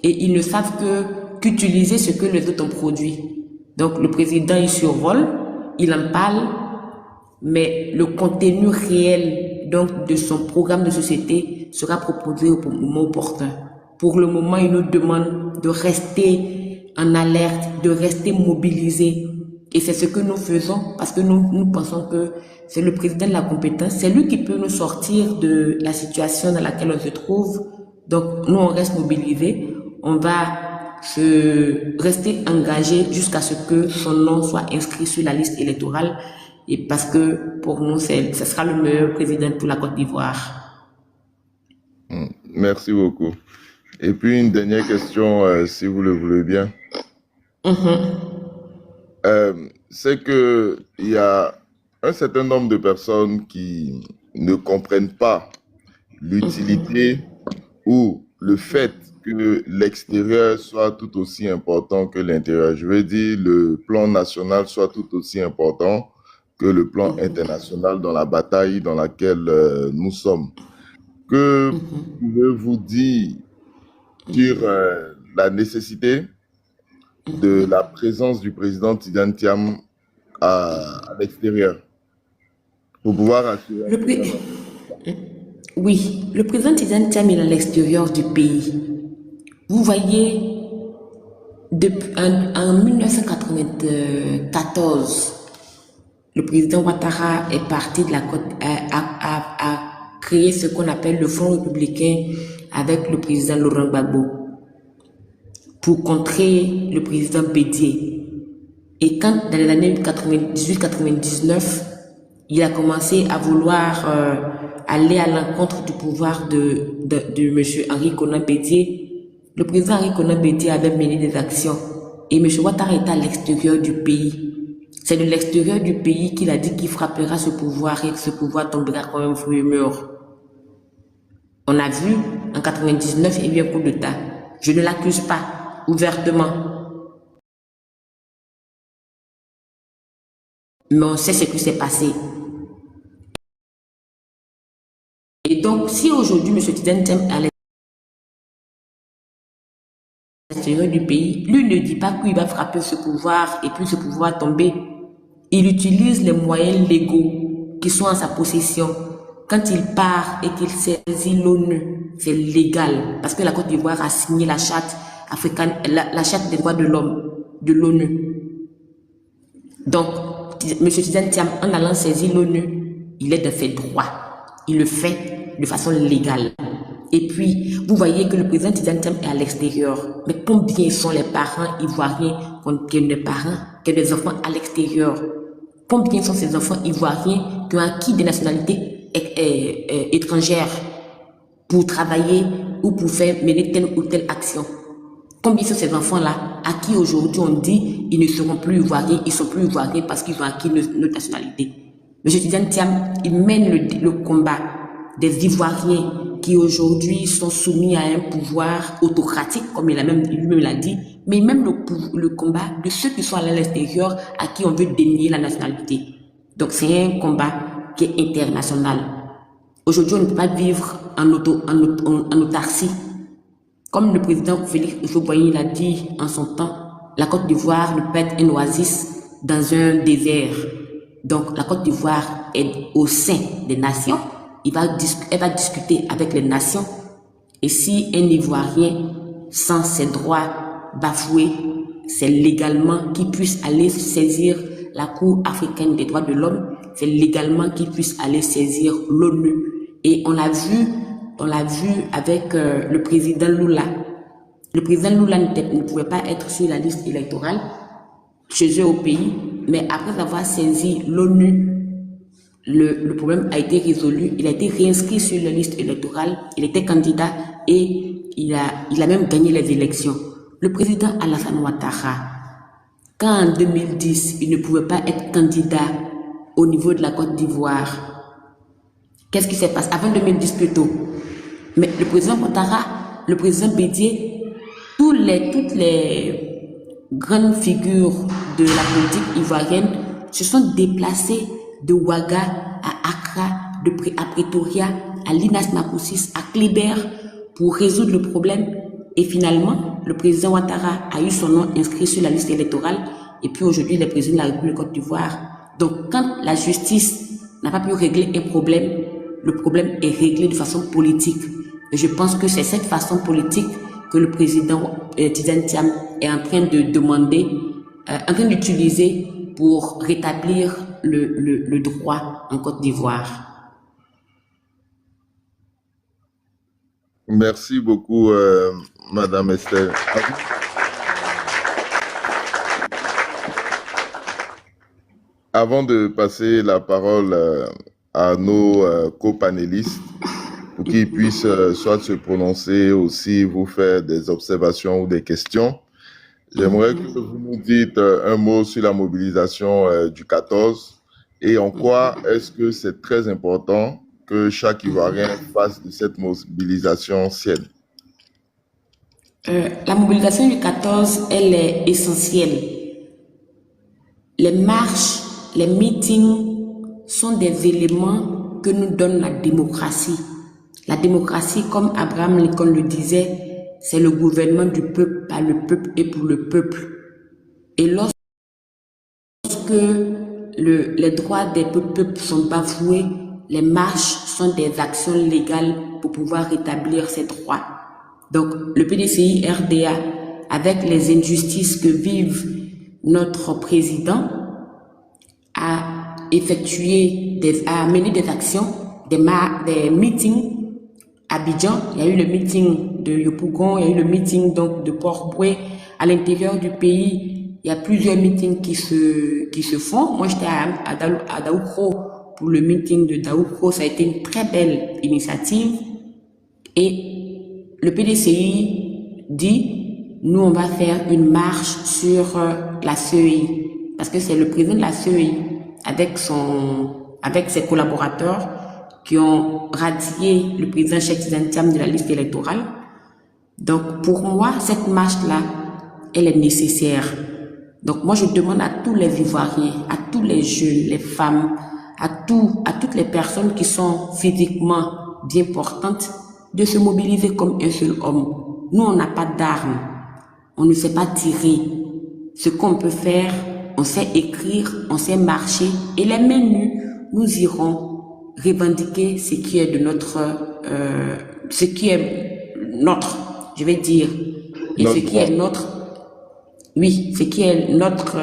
Et ils ne savent qu'utiliser ce que les autres ont produit. Donc le président, il survole, il en parle, mais le contenu réel donc de son programme de société sera proposé au moment opportun. Pour le moment, il nous demande de rester en alerte, de rester mobilisés. Et c'est ce que nous faisons parce que nous pensons que c'est le président de la compétence, c'est lui qui peut nous sortir de la situation dans laquelle on se trouve. Donc nous, on reste mobilisés, on va rester engagés jusqu'à ce que son nom soit inscrit sur la liste électorale. Et parce que pour nous, ce sera le meilleur président pour la Côte d'Ivoire. Merci beaucoup. Et puis une dernière question, si vous le voulez bien. C'est que il y a un certain nombre de personnes qui ne comprennent pas l'utilité ou le fait que l'extérieur soit tout aussi important que l'intérieur. Je veux dire, le plan national soit tout aussi important que le plan international dans la bataille dans laquelle nous sommes. Que pouvez-vous dire sur la nécessité de la présence du président Tidjane Thiam à l'extérieur pour pouvoir assurer un Le certain pré- nombre. Oui, le président Tidjane Thiam est à l'extérieur du pays. Vous voyez, en 1994, le président Ouattara est parti de la côte, a créé ce qu'on appelle le Front républicain avec le président Laurent Gbagbo pour contrer le président Bédié. Et quand, dans les années 98-99, il a commencé à vouloir aller à l'encontre du pouvoir de M. Henri Konan Bédié, le président Henri Konan Bédié avait mené des actions et M. Ouattara était à l'extérieur du pays. C'est de l'extérieur du pays qu'il a dit qu'il frappera ce pouvoir et que ce pouvoir tombera comme un fruit mûr. On a vu, en 99, il y a eu un coup d'État. Je ne l'accuse pas ouvertement. Mais on sait ce qui s'est passé. Et donc, si aujourd'hui, M. Tidjane Thiam est à l'extérieur du pays, lui ne dit pas qu'il va frapper ce pouvoir et puis ce pouvoir tomber. Il utilise les moyens légaux qui sont en sa possession. Quand il part et qu'il saisit l'ONU, c'est légal parce que la Côte d'Ivoire a signé la charte africaine, la charte des droits de l'homme de l'ONU. Donc, M. Tidjane Thiam, en allant saisir l'ONU, il est dans ses droits. Il le fait de façon légale. Et puis, vous voyez que le président Tidjane Thiam est à l'extérieur. Mais combien sont les parents ivoiriens qui ont des parents, qui ont des enfants à l'extérieur? Combien sont ces enfants ivoiriens qui ont acquis des nationalités étrangères pour travailler ou pour faire mener telle ou telle action? Combien sont ces enfants-là à qui aujourd'hui on dit ils ne seront plus ivoiriens, ils sont plus ivoiriens parce qu'ils ont acquis notre nationalité? M. Tidjane Thiam, il mène le combat des Ivoiriens qui aujourd'hui sont soumis à un pouvoir autocratique, comme lui-même l'a dit, mais même le combat de ceux qui sont à l'extérieur à qui on veut dénier la nationalité. Donc c'est un combat qui est international. Aujourd'hui, on ne peut pas vivre en autarcie. Comme le président Félix Houphouët-Boigny l'a dit en son temps, la Côte d'Ivoire ne peut être une oasis dans un désert. Donc la Côte d'Ivoire est au sein des nations. Elle va discuter avec les nations. Et si un Ivoirien, sans ses droits bafoués, c'est légalement qu'il puisse aller saisir la Cour africaine des droits de l'homme, c'est légalement qu'il puisse aller saisir l'ONU. Et on l'a vu avec le président Lula. Le président Lula ne pouvait pas être sur la liste électorale chez eux au pays, mais après avoir saisi l'ONU, le problème a été résolu. Il a été réinscrit sur la liste électorale. Il était candidat et il a même gagné les élections. Le président Alassane Ouattara, quand en 2010, il ne pouvait pas être candidat au niveau de la Côte d'Ivoire, qu'est-ce qui s'est passé? Avant 2010 plutôt. Mais le président Ouattara, le président Bédié, toutes les grandes figures de la politique ivoirienne se sont déplacées de Ouaga à Accra, à Pretoria, à Linas Makoussis, à Kléber pour résoudre le problème. Et finalement, le président Ouattara a eu son nom inscrit sur la liste électorale. Et puis aujourd'hui, il est président de la République de Côte d'Ivoire. Donc, quand la justice n'a pas pu régler un problème, le problème est réglé de façon politique. Et je pense que c'est cette façon politique que le président Tidjane Thiam est en train de demander, en train d'utiliser pour rétablir le droit en Côte d'Ivoire. Merci beaucoup, Madame Estelle. Avant de passer la parole à nos copanélistes pour qu'ils puissent soit se prononcer, aussi vous faire des observations ou des questions. J'aimerais que vous nous dites un mot sur la mobilisation du 14 et en quoi est-ce que c'est très important que chaque Ivoirien fasse de cette mobilisation sienne. La mobilisation du 14, elle est essentielle. Les marches, les meetings sont des éléments que nous donne la démocratie. La démocratie, comme Abraham Lincoln le disait, c'est le gouvernement du peuple, par le peuple et pour le peuple. Et lorsque les droits des peuples sont bafoués, les marches sont des actions légales pour pouvoir rétablir ces droits. Donc, le PDCI RDA, avec les injustices que vive notre président, a mené des actions, des meetings à Abidjan. Il y a eu le meeting de Yopougon, il y a eu le meeting donc de Port-Boué. À l'intérieur du pays, il y a plusieurs meetings qui se font. Moi, j'étais à Daoukro pour le meeting de Daoukro. Ça a été une très belle initiative. Et le PDCI dit, nous, on va faire une marche sur la CEI. Parce que c'est le président de la CEI, avec ses collaborateurs, qui ont radié le président Cheikh Tidiane Thiam de la liste électorale. Donc, pour moi, cette marche-là, elle est nécessaire. Donc, moi, je demande à tous les Ivoiriens, à tous les jeunes, les femmes, à toutes les personnes qui sont physiquement bien portantes, de se mobiliser comme un seul homme. Nous, on n'a pas d'armes. On ne sait pas tirer. Ce qu'on peut faire, on sait écrire, on sait marcher. Et les mains nues, nous irons revendiquer ce qui est je vais dire. Et ce qui est notre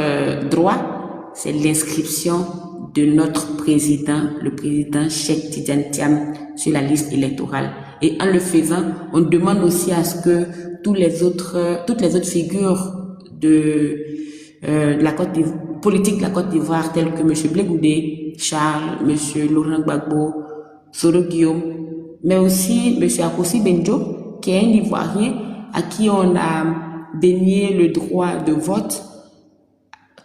droit, c'est l'inscription de notre président, le président Cheikh Tidiane Thiam, sur la liste électorale. Et en le faisant, on demande aussi à ce que toutes les autres figures de la politique de la Côte d'Ivoire, telles que M. Blé Goudé, Charles, M. Laurent Gbagbo, Soro Guillaume, mais aussi M. Akossi Benjo, qui est un Ivoirien à qui on a dénié le droit de vote.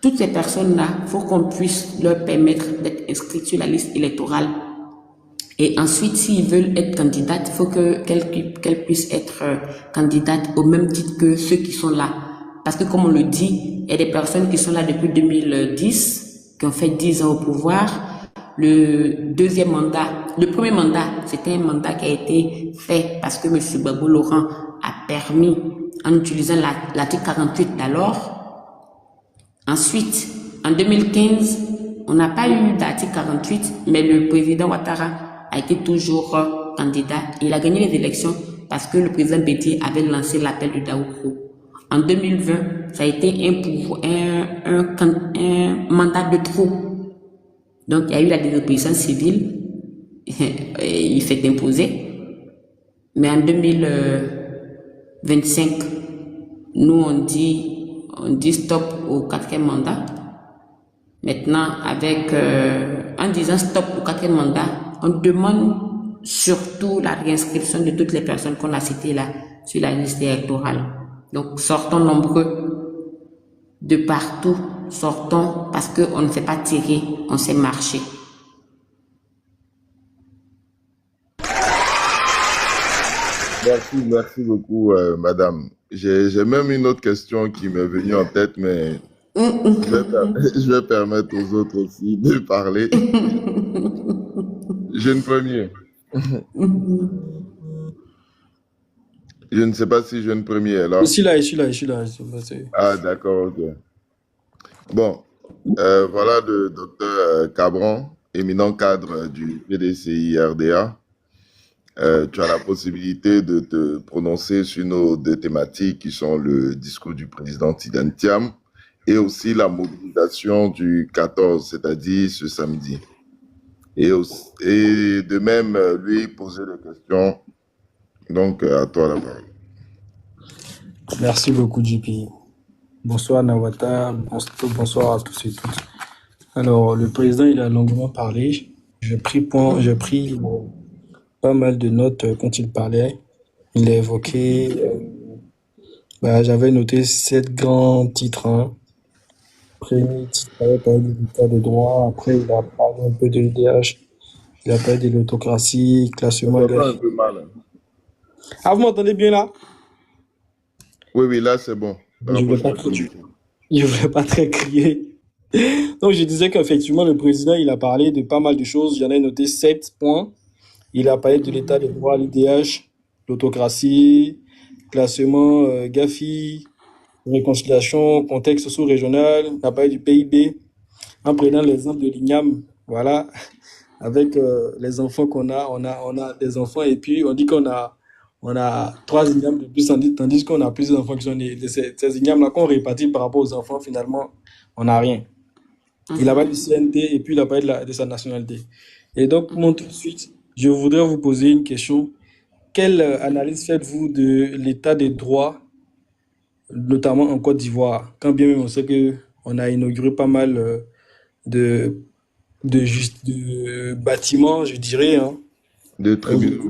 Toutes ces personnes-là, il faut qu'on puisse leur permettre d'être inscrites sur la liste électorale. Et ensuite, s'ils veulent être candidates, il faut qu'elles puissent être candidates au même titre que ceux qui sont là. Parce que comme on le dit, il y a des personnes qui sont là depuis 2010, qui ont fait 10 ans au pouvoir. Le premier mandat, c'était un mandat qui a été fait parce que M. Gbagbo Laurent a permis, en utilisant l'article 48 d'alors. Ensuite, en 2015, on n'a pas eu d'article 48, mais le président Ouattara a été toujours candidat. Il a gagné les élections parce que le président Bédié avait lancé l'appel de Daoukro. En 2020, ça a été un mandat de trop. Donc, il y a eu la désobéissance civile. Il s'est imposé. Mais en 2025, nous, on dit stop au 4e mandat. Maintenant, en disant stop au 4e mandat, on demande surtout la réinscription de toutes les personnes qu'on a citées là sur la liste électorale. Donc, sortons nombreux de partout. Sortons parce qu'on ne sait pas tirer, on sait marcher. Merci beaucoup, madame. J'ai même une autre question qui m'est venue en tête, mais je vais permettre aux autres aussi de parler. Jeune premier. Je ne sais pas si jeune premier est là. Je suis là. Ah, d'accord, ok. Bon, voilà le docteur Cabran, éminent cadre du PDCI RDA. Tu as la possibilité de te prononcer sur nos deux thématiques qui sont le discours du président Tidiane Thiam et aussi la mobilisation du 14, c'est-à-dire ce samedi. Et de même, lui poser des questions. Donc, à toi la parole. Merci beaucoup, JP. Bonsoir, Nawata. Bonsoir à tous et toutes. Alors, le président, il a longuement parlé. J'ai pris pas mal de notes quand il parlait. Il a évoqué, j'avais noté 7 grands titres, hein. Premier titre, il avait parlé de l'état de droit. Après, il a parlé un peu de l'IDH. Il a parlé de l'autocratie, On classement t'entend un GAFI. peu mal, hein. Ah, vous m'entendez bien là? Oui, là, c'est bon. Je voulais pas Rapproche-toi de ton trop, micro. je voulais pas très crier. Donc, je disais qu'effectivement, le président, il a parlé de pas mal de choses. J'en ai noté 7 points. Il a parlé de l'état de droit, l'IDH, l'autocratie, classement GAFI, réconciliation, contexte sous-régional. Il a parlé du PIB en prenant l'exemple de l'INAM. Voilà, avec les enfants qu'on a, on a des enfants et puis on dit on a 3 ignames de plus, tandis qu'on a plus d'enfants qui sont nés. De ces ignames-là qu'on répartit par rapport aux enfants, finalement, on n'a rien. Il a parlé du CNT et puis il a parlé de sa nationalité. Et donc, moi, tout de suite, je voudrais vous poser une question. Quelle analyse faites-vous de l'état des droits, notamment en Côte d'Ivoire? Quand bien même on sait qu'on a inauguré pas mal de, de bâtiments, je dirais, hein. De tribunaux.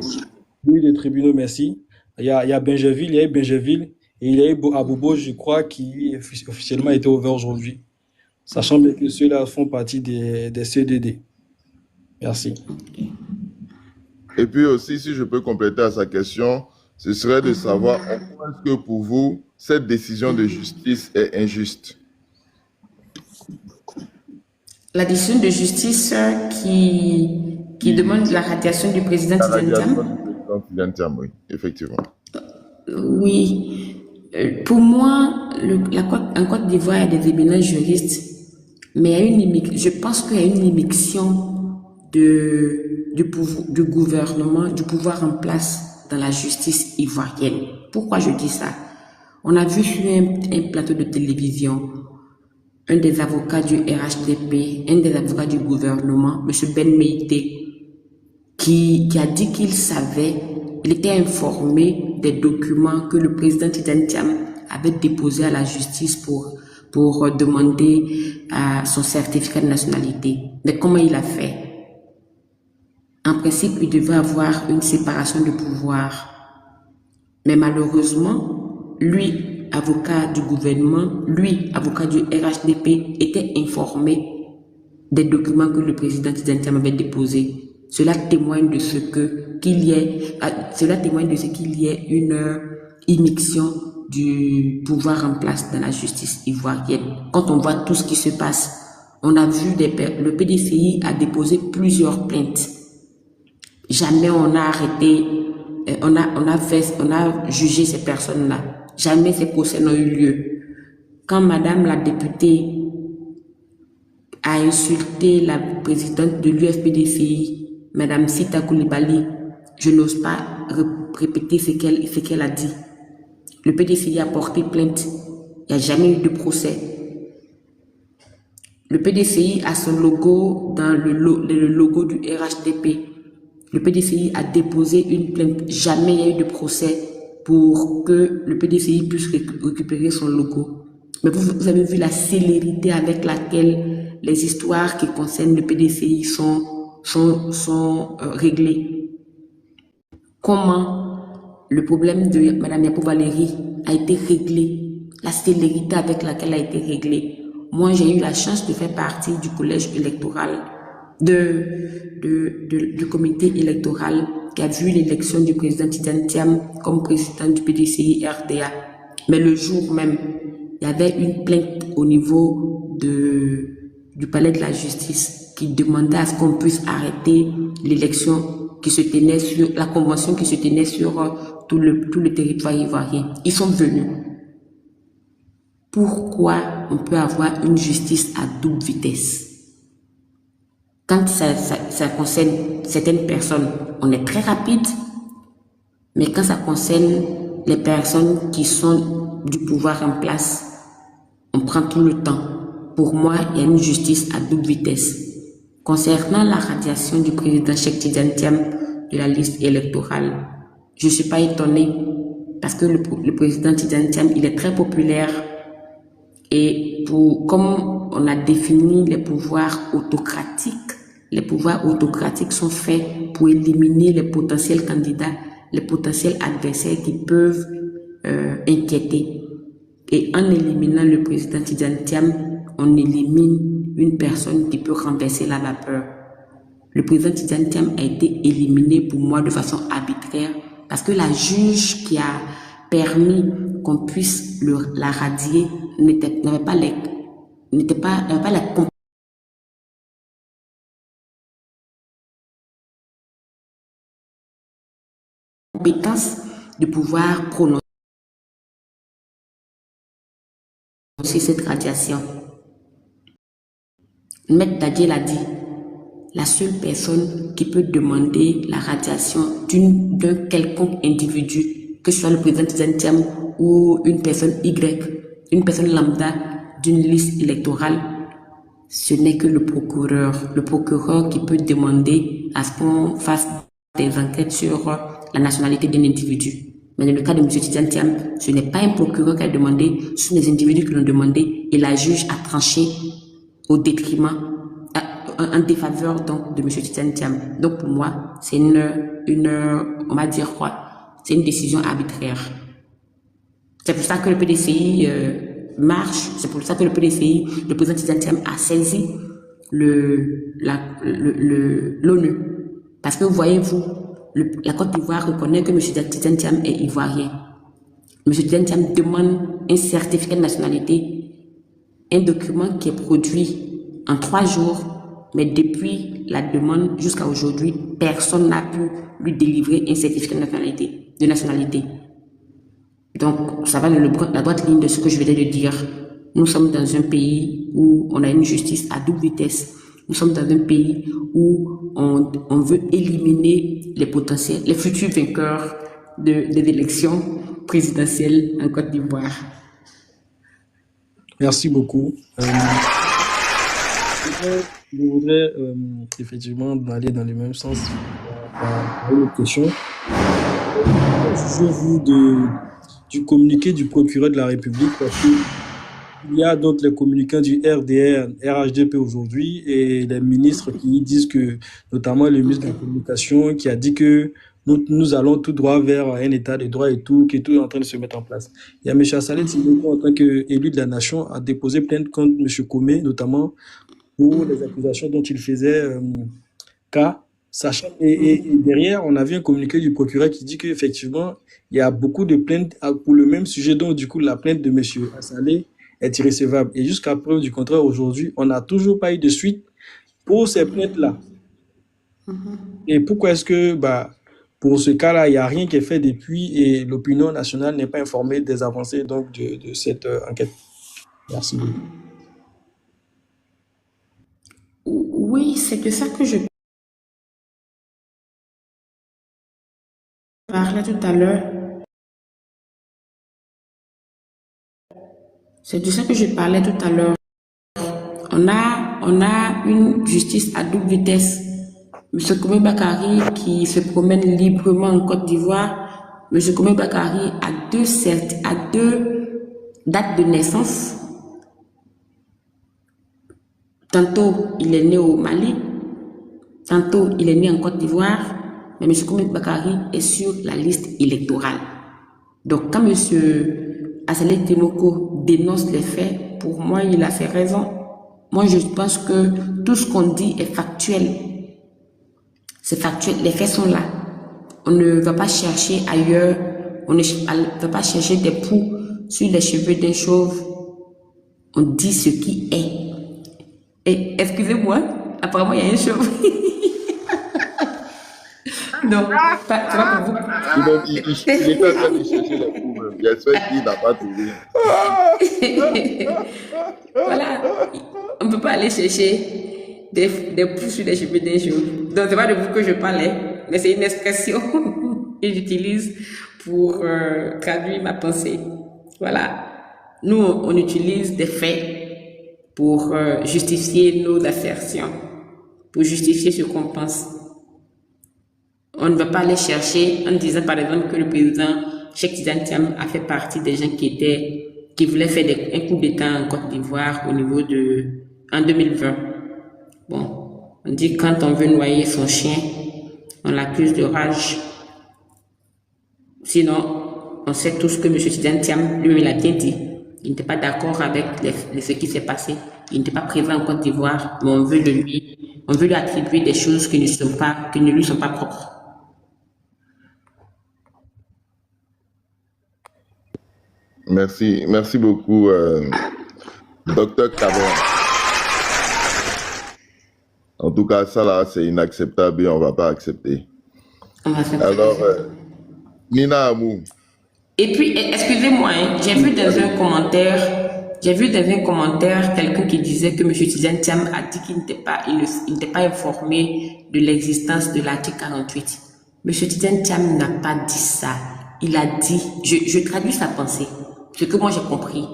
Oui, des tribunaux, merci. Il y a Bingerville, il y a eu Bingerville et il y a eu Abobo, je crois, qui officiellement a été ouvert aujourd'hui. Sachant bien que ceux-là font partie des CDD. Merci. Et puis aussi, si je peux compléter à sa question, ce serait de savoir en quoi est-ce que pour vous, cette décision de justice est injuste. La décision de justice qui demande la radiation du président La Tidjane radiation Thiam. du président Tidjane Thiam, oui, effectivement. Oui. Pour moi, en Côte d'Ivoire, il y a des éminents juristes, mais je pense qu'il y a une immixtion du gouvernement, du pouvoir en place dans la justice ivoirienne. Pourquoi je dis ça? On a vu sur un plateau de télévision un des avocats du RHDP, un des avocats du gouvernement, M. Ben Meïté, qui a dit qu'il savait, il était informé des documents que le président Tidjane Thiam avait déposés à la justice pour demander son certificat de nationalité. Mais comment il a fait? En principe, il devait avoir une séparation de pouvoir. Mais malheureusement, lui, avocat du gouvernement, lui, avocat du RHDP, était informé des documents que le président Tidjane Thiam avait déposés. Cela témoigne de ce qu'il y ait une immixtion du pouvoir en place dans la justice ivoirienne. Quand on voit tout ce qui se passe, on a vu le PDCI a déposé plusieurs plaintes. Jamais on a arrêté, on a jugé ces personnes-là. Jamais ces procès n'ont eu lieu. Quand Madame la députée a insulté la présidente de l'UFPDCI, Madame Sita Koulibaly, je n'ose pas répéter ce qu'elle a dit. Le PDCI a porté plainte. Il n'y a jamais eu de procès. Le PDCI a son logo dans le logo du RHDP. Le PDCI a déposé une plainte. Jamais il y a eu de procès pour que le PDCI puisse récupérer son logo. Mais vous avez vu la célérité avec laquelle les histoires qui concernent le PDCI sont réglées. Comment le problème de Mme Yapo Valérie a été réglé, la célérité avec laquelle a été réglé. Moi, j'ai eu la chance de faire partie du collège électoral, du comité électoral qui a vu l'élection du président Tidjane Thiam comme président du PDCI RDA. Mais le jour même, il y avait une plainte au niveau du palais de la justice qui demandait à ce qu'on puisse arrêter l'élection qui se tenait sur la convention qui se tenait sur tout le territoire ivoirien. Ils sont venus. Pourquoi on peut avoir une justice à double vitesse? Quand ça concerne certaines personnes, on est très rapide, mais quand ça concerne les personnes qui sont du pouvoir en place, on prend tout le temps. Pour moi, il y a une justice à double vitesse. Concernant la radiation du président Cheikh Tidjane Thiam de la liste électorale, je ne suis pas étonnée parce que le président Tidjane Thiam, il est très populaire et comme on a défini les pouvoirs autocratiques les pouvoirs autocratiques sont faits pour éliminer les potentiels candidats, les potentiels adversaires qui peuvent inquiéter. Et en éliminant le président Tidjane Thiam, on élimine une personne qui peut renverser la vapeur. Le président Tidjane Thiam a été éliminé pour moi de façon arbitraire parce que la juge qui a permis qu'on puisse la radier n'avait pas la compétence de pouvoir prononcer cette radiation. Maître Dadje l'a dit, la seule personne qui peut demander la radiation d'un quelconque individu, que ce soit le président Tidjane Thiam ou une personne Y, une personne lambda d'une liste électorale, ce n'est que le procureur. Le procureur qui peut demander à ce qu'on fasse des enquêtes sur la nationalité d'un individu. Mais dans le cas de M. Tidjane Thiam, ce n'est pas un procureur qui a demandé, ce sont des individus qui l'ont demandé et la juge a tranché au détriment, en défaveur donc, de M. Tidjane Thiam. Donc pour moi, c'est on va dire quoi, c'est une décision arbitraire. C'est pour ça que le PDCI marche, c'est pour ça que le PDCI, le président Tidjane Thiam a saisi l'ONU. Parce que voyez-vous, la Côte d'Ivoire reconnaît que M. Tidjane Thiam est ivoirien. M. Tidjane Thiam demande un certificat de nationalité, un document qui est produit en 3 jours, mais depuis la demande jusqu'à aujourd'hui, personne n'a pu lui délivrer un certificat de nationalité. Donc, ça va dans la droite ligne de ce que je venais de dire. Nous sommes dans un pays où on a une justice à double vitesse. Nous sommes dans un pays où on veut éliminer les futurs vainqueurs des élections présidentielles en Côte d'Ivoire. Merci beaucoup. Je voudrais effectivement aller dans le même sens par une autre question. Jugez-vous du communiqué du procureur de la République, parce qu'il y a donc les communicants du RDR, RHDP aujourd'hui, et les ministres qui disent que, notamment le ministre de la Communication, qui a dit que nous allons tout droit vers un état de droit et tout, que tout est en train de se mettre en place. Il y a M. Assalé Tsimoko, en tant qu'élu de la nation, a déposé plainte contre M. Komé, notamment pour les accusations dont il faisait cas. Sachant, et derrière, on a vu un communiqué du procureur qui dit qu'effectivement, il y a beaucoup de plaintes pour le même sujet, donc du coup, la plainte de M. Assalé est irrécevable. Et jusqu'à preuve du contraire, aujourd'hui, on n'a toujours pas eu de suite pour ces plaintes-là. Et pourquoi est-ce que, pour ce cas-là, il n'y a rien qui est fait depuis et l'opinion nationale n'est pas informée des avancées donc, de cette enquête? Merci beaucoup. Oui, c'est de ça que je parlais tout à l'heure. C'est de ça que je parlais tout à l'heure. On a une justice à double vitesse. M. Komé Bakary qui se promène librement en Côte d'Ivoire. M. Komé Bakary a deux dates de naissance. Tantôt, il est né au Mali. Tantôt, il est né en Côte d'Ivoire. Mais M. Komé Bakary est sur la liste électorale. Donc, quand M. Assalé Tsimoko dénonce les faits, pour moi, il a fait raison. Moi, je pense que tout ce qu'on dit est factuel. C'est factuel, les faits sont là. On ne va pas chercher ailleurs, on ne va pas chercher des poux sur les cheveux d'un chauve. On dit ce qui est. Et excusez-moi, apparemment, il y a un chauve. Non, pas pour vous. Il est en train de chercher les poux même. J'espère qu'il n'a pas trouvé. Voilà, on ne peut pas aller chercher des poux sur les cheveux d'un chauve. Donc, c'est pas de vous que je parlais, mais c'est une expression que j'utilise pour traduire ma pensée. Voilà. Nous, on utilise des faits pour justifier nos assertions, pour justifier ce qu'on pense. On ne va pas aller chercher en disant par exemple que le président Cheikh Tidjane Thiam a fait partie des gens qui voulaient faire un coup d'État en Côte d'Ivoire en 2020. Bon, On dit quand on veut noyer son chien, on l'accuse de rage. Sinon, on sait tous que M. Tidiane Thiam, lui, il a bien dit. Il n'était pas d'accord avec ce qui s'est passé. Il n'était pas présent en Côte d'Ivoire, mais on veut lui attribuer des choses qui ne lui sont pas propres. Merci, merci beaucoup, docteur Cabron. En tout cas, ça là, c'est inacceptable et on ne va pas accepter. Alors, Nina Amou. Et puis, excusez-moi, hein, j'ai vu dans un commentaire quelqu'un qui disait que M. Tidiane Thiam a dit qu'il n'était pas informé de l'existence de l'article 48. M. Tidiane Thiam n'a pas dit ça. Il a dit, je traduis sa pensée, ce que moi j'ai compris.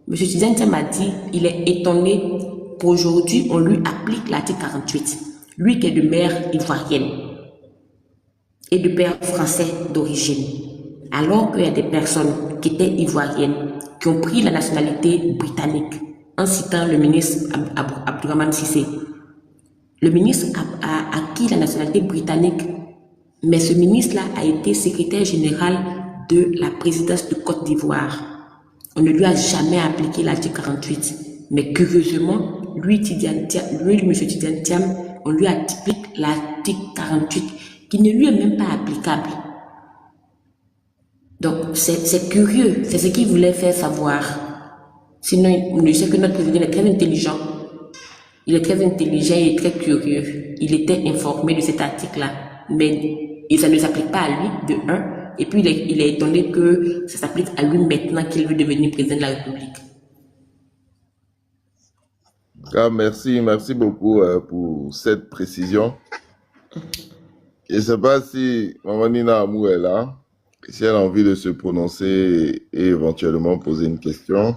M. Tidiane Thiam a dit, il est étonné qu'aujourd'hui on lui applique l'article 48. Lui qui est de mère ivoirienne et de père français d'origine. Alors qu'il y a des personnes qui étaient ivoiriennes, qui ont pris la nationalité britannique, en citant le ministre Abdourahmane Cissé. Le ministre a acquis la nationalité britannique, mais ce ministre-là a été secrétaire général de la présidence de Côte d'Ivoire. On ne lui a jamais appliqué l'article 48. Mais curieusement, lui, M. Tidiane Thiam, on lui applique l'article 48, qui ne lui est même pas applicable. Donc, c'est curieux, c'est ce qu'il voulait faire savoir. Sinon, je sais que notre président est très intelligent. Il est très intelligent et très curieux. Il était informé de cet article-là, mais ça ne s'applique pas à lui, de un. Et puis, il est étonné que ça s'applique à lui maintenant qu'il veut devenir président de la République. Ah, merci beaucoup pour cette précision. Je ne sais pas si Maman Nina Amou est là. Si elle a envie de se prononcer et éventuellement poser une question.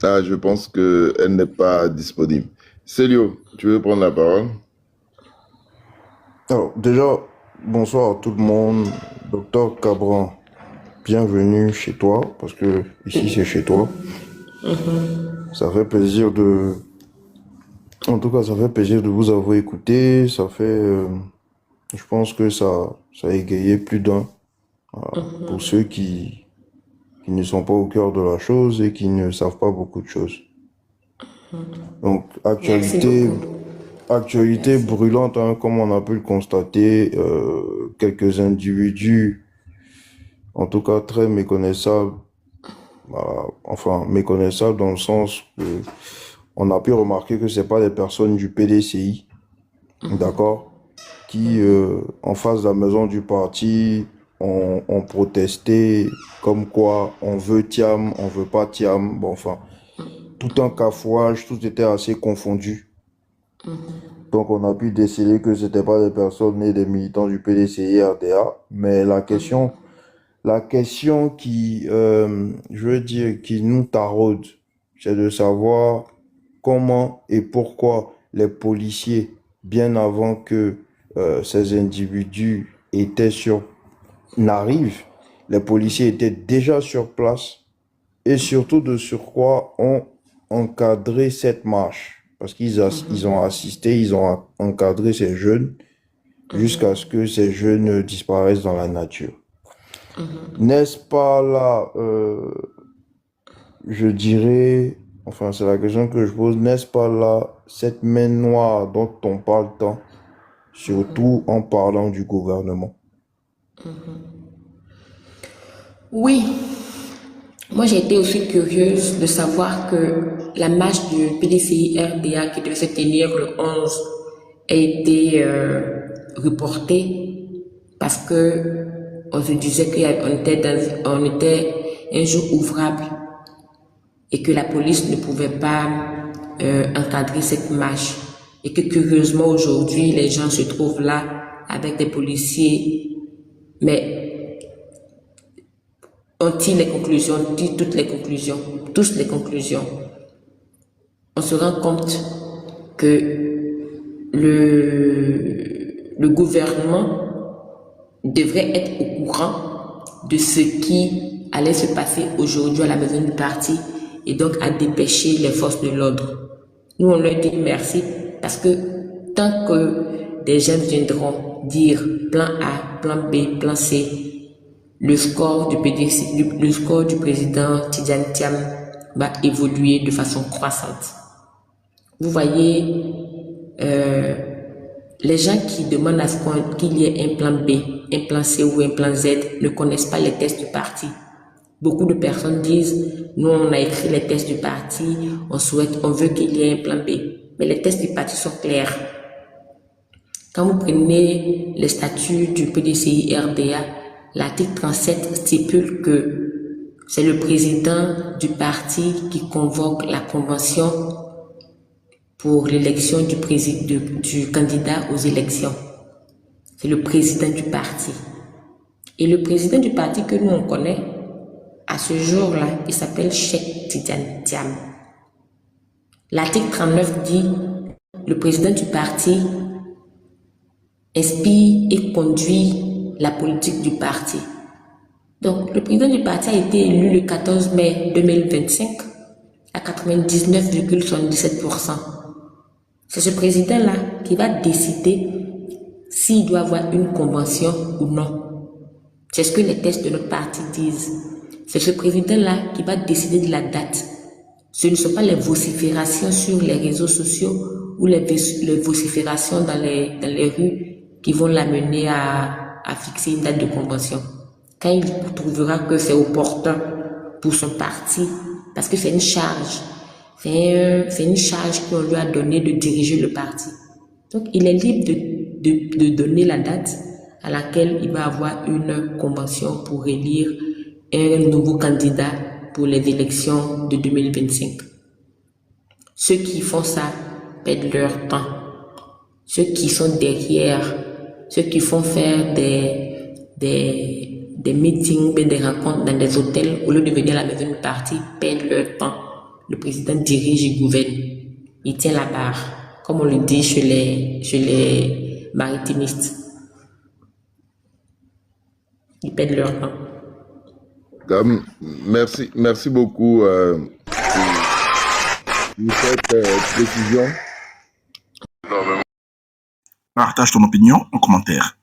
Ah, je pense qu'elle n'est pas disponible. Célio, tu veux prendre la parole? Alors, déjà, bonsoir à tout le monde. Docteur Cabran, bienvenue chez toi, parce que ici c'est chez toi. Ça fait plaisir de... En tout cas, ça fait plaisir de vous avoir écouté. Ça fait... je pense que ça a égayé plus d'un. Pour ceux qui ne sont pas au cœur de la chose et qui ne savent pas beaucoup de choses. Donc, actualité brûlante, hein, comme on a pu le constater, quelques individus, en tout cas très méconnaissables, enfin méconnaissables dans le sens que on a pu remarquer que c'est pas des personnes du PDCI, d'accord, qui en face de la maison du parti ont protesté comme quoi on veut Thiam, on veut pas Thiam, bon enfin tout un cafouage, tout était assez confondu. Donc on a pu déceler que c'était pas des personnes nées des militants du PDCI RDA, mais la question qui, je veux dire, qui nous taraude, c'est de savoir comment et pourquoi les policiers, bien avant que ces individus n'arrivent, les policiers étaient déjà sur place et surtout de surcroît ont encadré cette marche. Parce qu'ils ont assisté, ils ont encadré ces jeunes jusqu'à ce que ces jeunes disparaissent dans la nature. N'est-ce pas là, je dirais, enfin c'est la question que je pose, n'est-ce pas là cette main noire dont on parle tant, surtout en parlant du gouvernement? Oui. Moi, j'ai été aussi curieuse de savoir que la marche du PDCI RDA qui devait se tenir le 11 a été reportée parce que on se disait qu'on était un jour ouvrable et que la police ne pouvait pas encadrer cette marche et que curieusement aujourd'hui les gens se trouvent là avec des policiers, mais on tire les conclusions, on tire toutes les conclusions, on se rend compte que le gouvernement devrait être au courant de ce qui allait se passer aujourd'hui à la maison du parti et donc à dépêcher les forces de l'ordre. Nous, on leur dit merci parce que tant que des jeunes viendront dire plan A, plan B, plan C, le score du PDC, le score du président Tidjane Thiam va évoluer de façon croissante. Vous voyez, les gens qui demandent à ce qu'il y ait un plan B, un plan C ou un plan Z ne connaissent pas les tests du parti. Beaucoup de personnes disent, nous on a écrit les tests du parti, on veut qu'il y ait un plan B. Mais les tests du parti sont clairs. Quand vous prenez les statuts du PDCI RDA, l'article 37 stipule que c'est le président du parti qui convoque la convention pour l'élection du candidat aux élections. C'est le président du parti. Et le président du parti que nous on connaît, à ce jour-là, il s'appelle Cheikh Tidjane Thiam. L'article 39 dit le président du parti inspire et conduit la politique du parti. Donc, le président du parti a été élu le 14 mai 2025 à 99,77%. C'est ce président-là qui va décider s'il doit avoir une convention ou non. C'est ce que les tests de notre parti disent. C'est ce président-là qui va décider de la date. Ce ne sont pas les vociférations sur les réseaux sociaux ou les vociférations dans les rues qui vont l'amener à fixer une date de convention. Quand il trouvera que c'est opportun pour son parti, parce que c'est une charge. C'est une charge qu'on lui a donnée de diriger le parti. Donc, il est libre de donner la date à laquelle il va avoir une convention pour élire un nouveau candidat pour les élections de 2025. Ceux qui font ça perdent leur temps. Ceux qui sont derrière, ceux qui font faire des meetings, des rencontres dans des hôtels, au lieu de venir à la maison du parti, perdent leur temps. Le président dirige et gouverne. Il tient la barre, comme on le dit chez les maritimistes. Ils perdent leur temps. Merci beaucoup pour cette précision. Partage ton opinion en commentaire.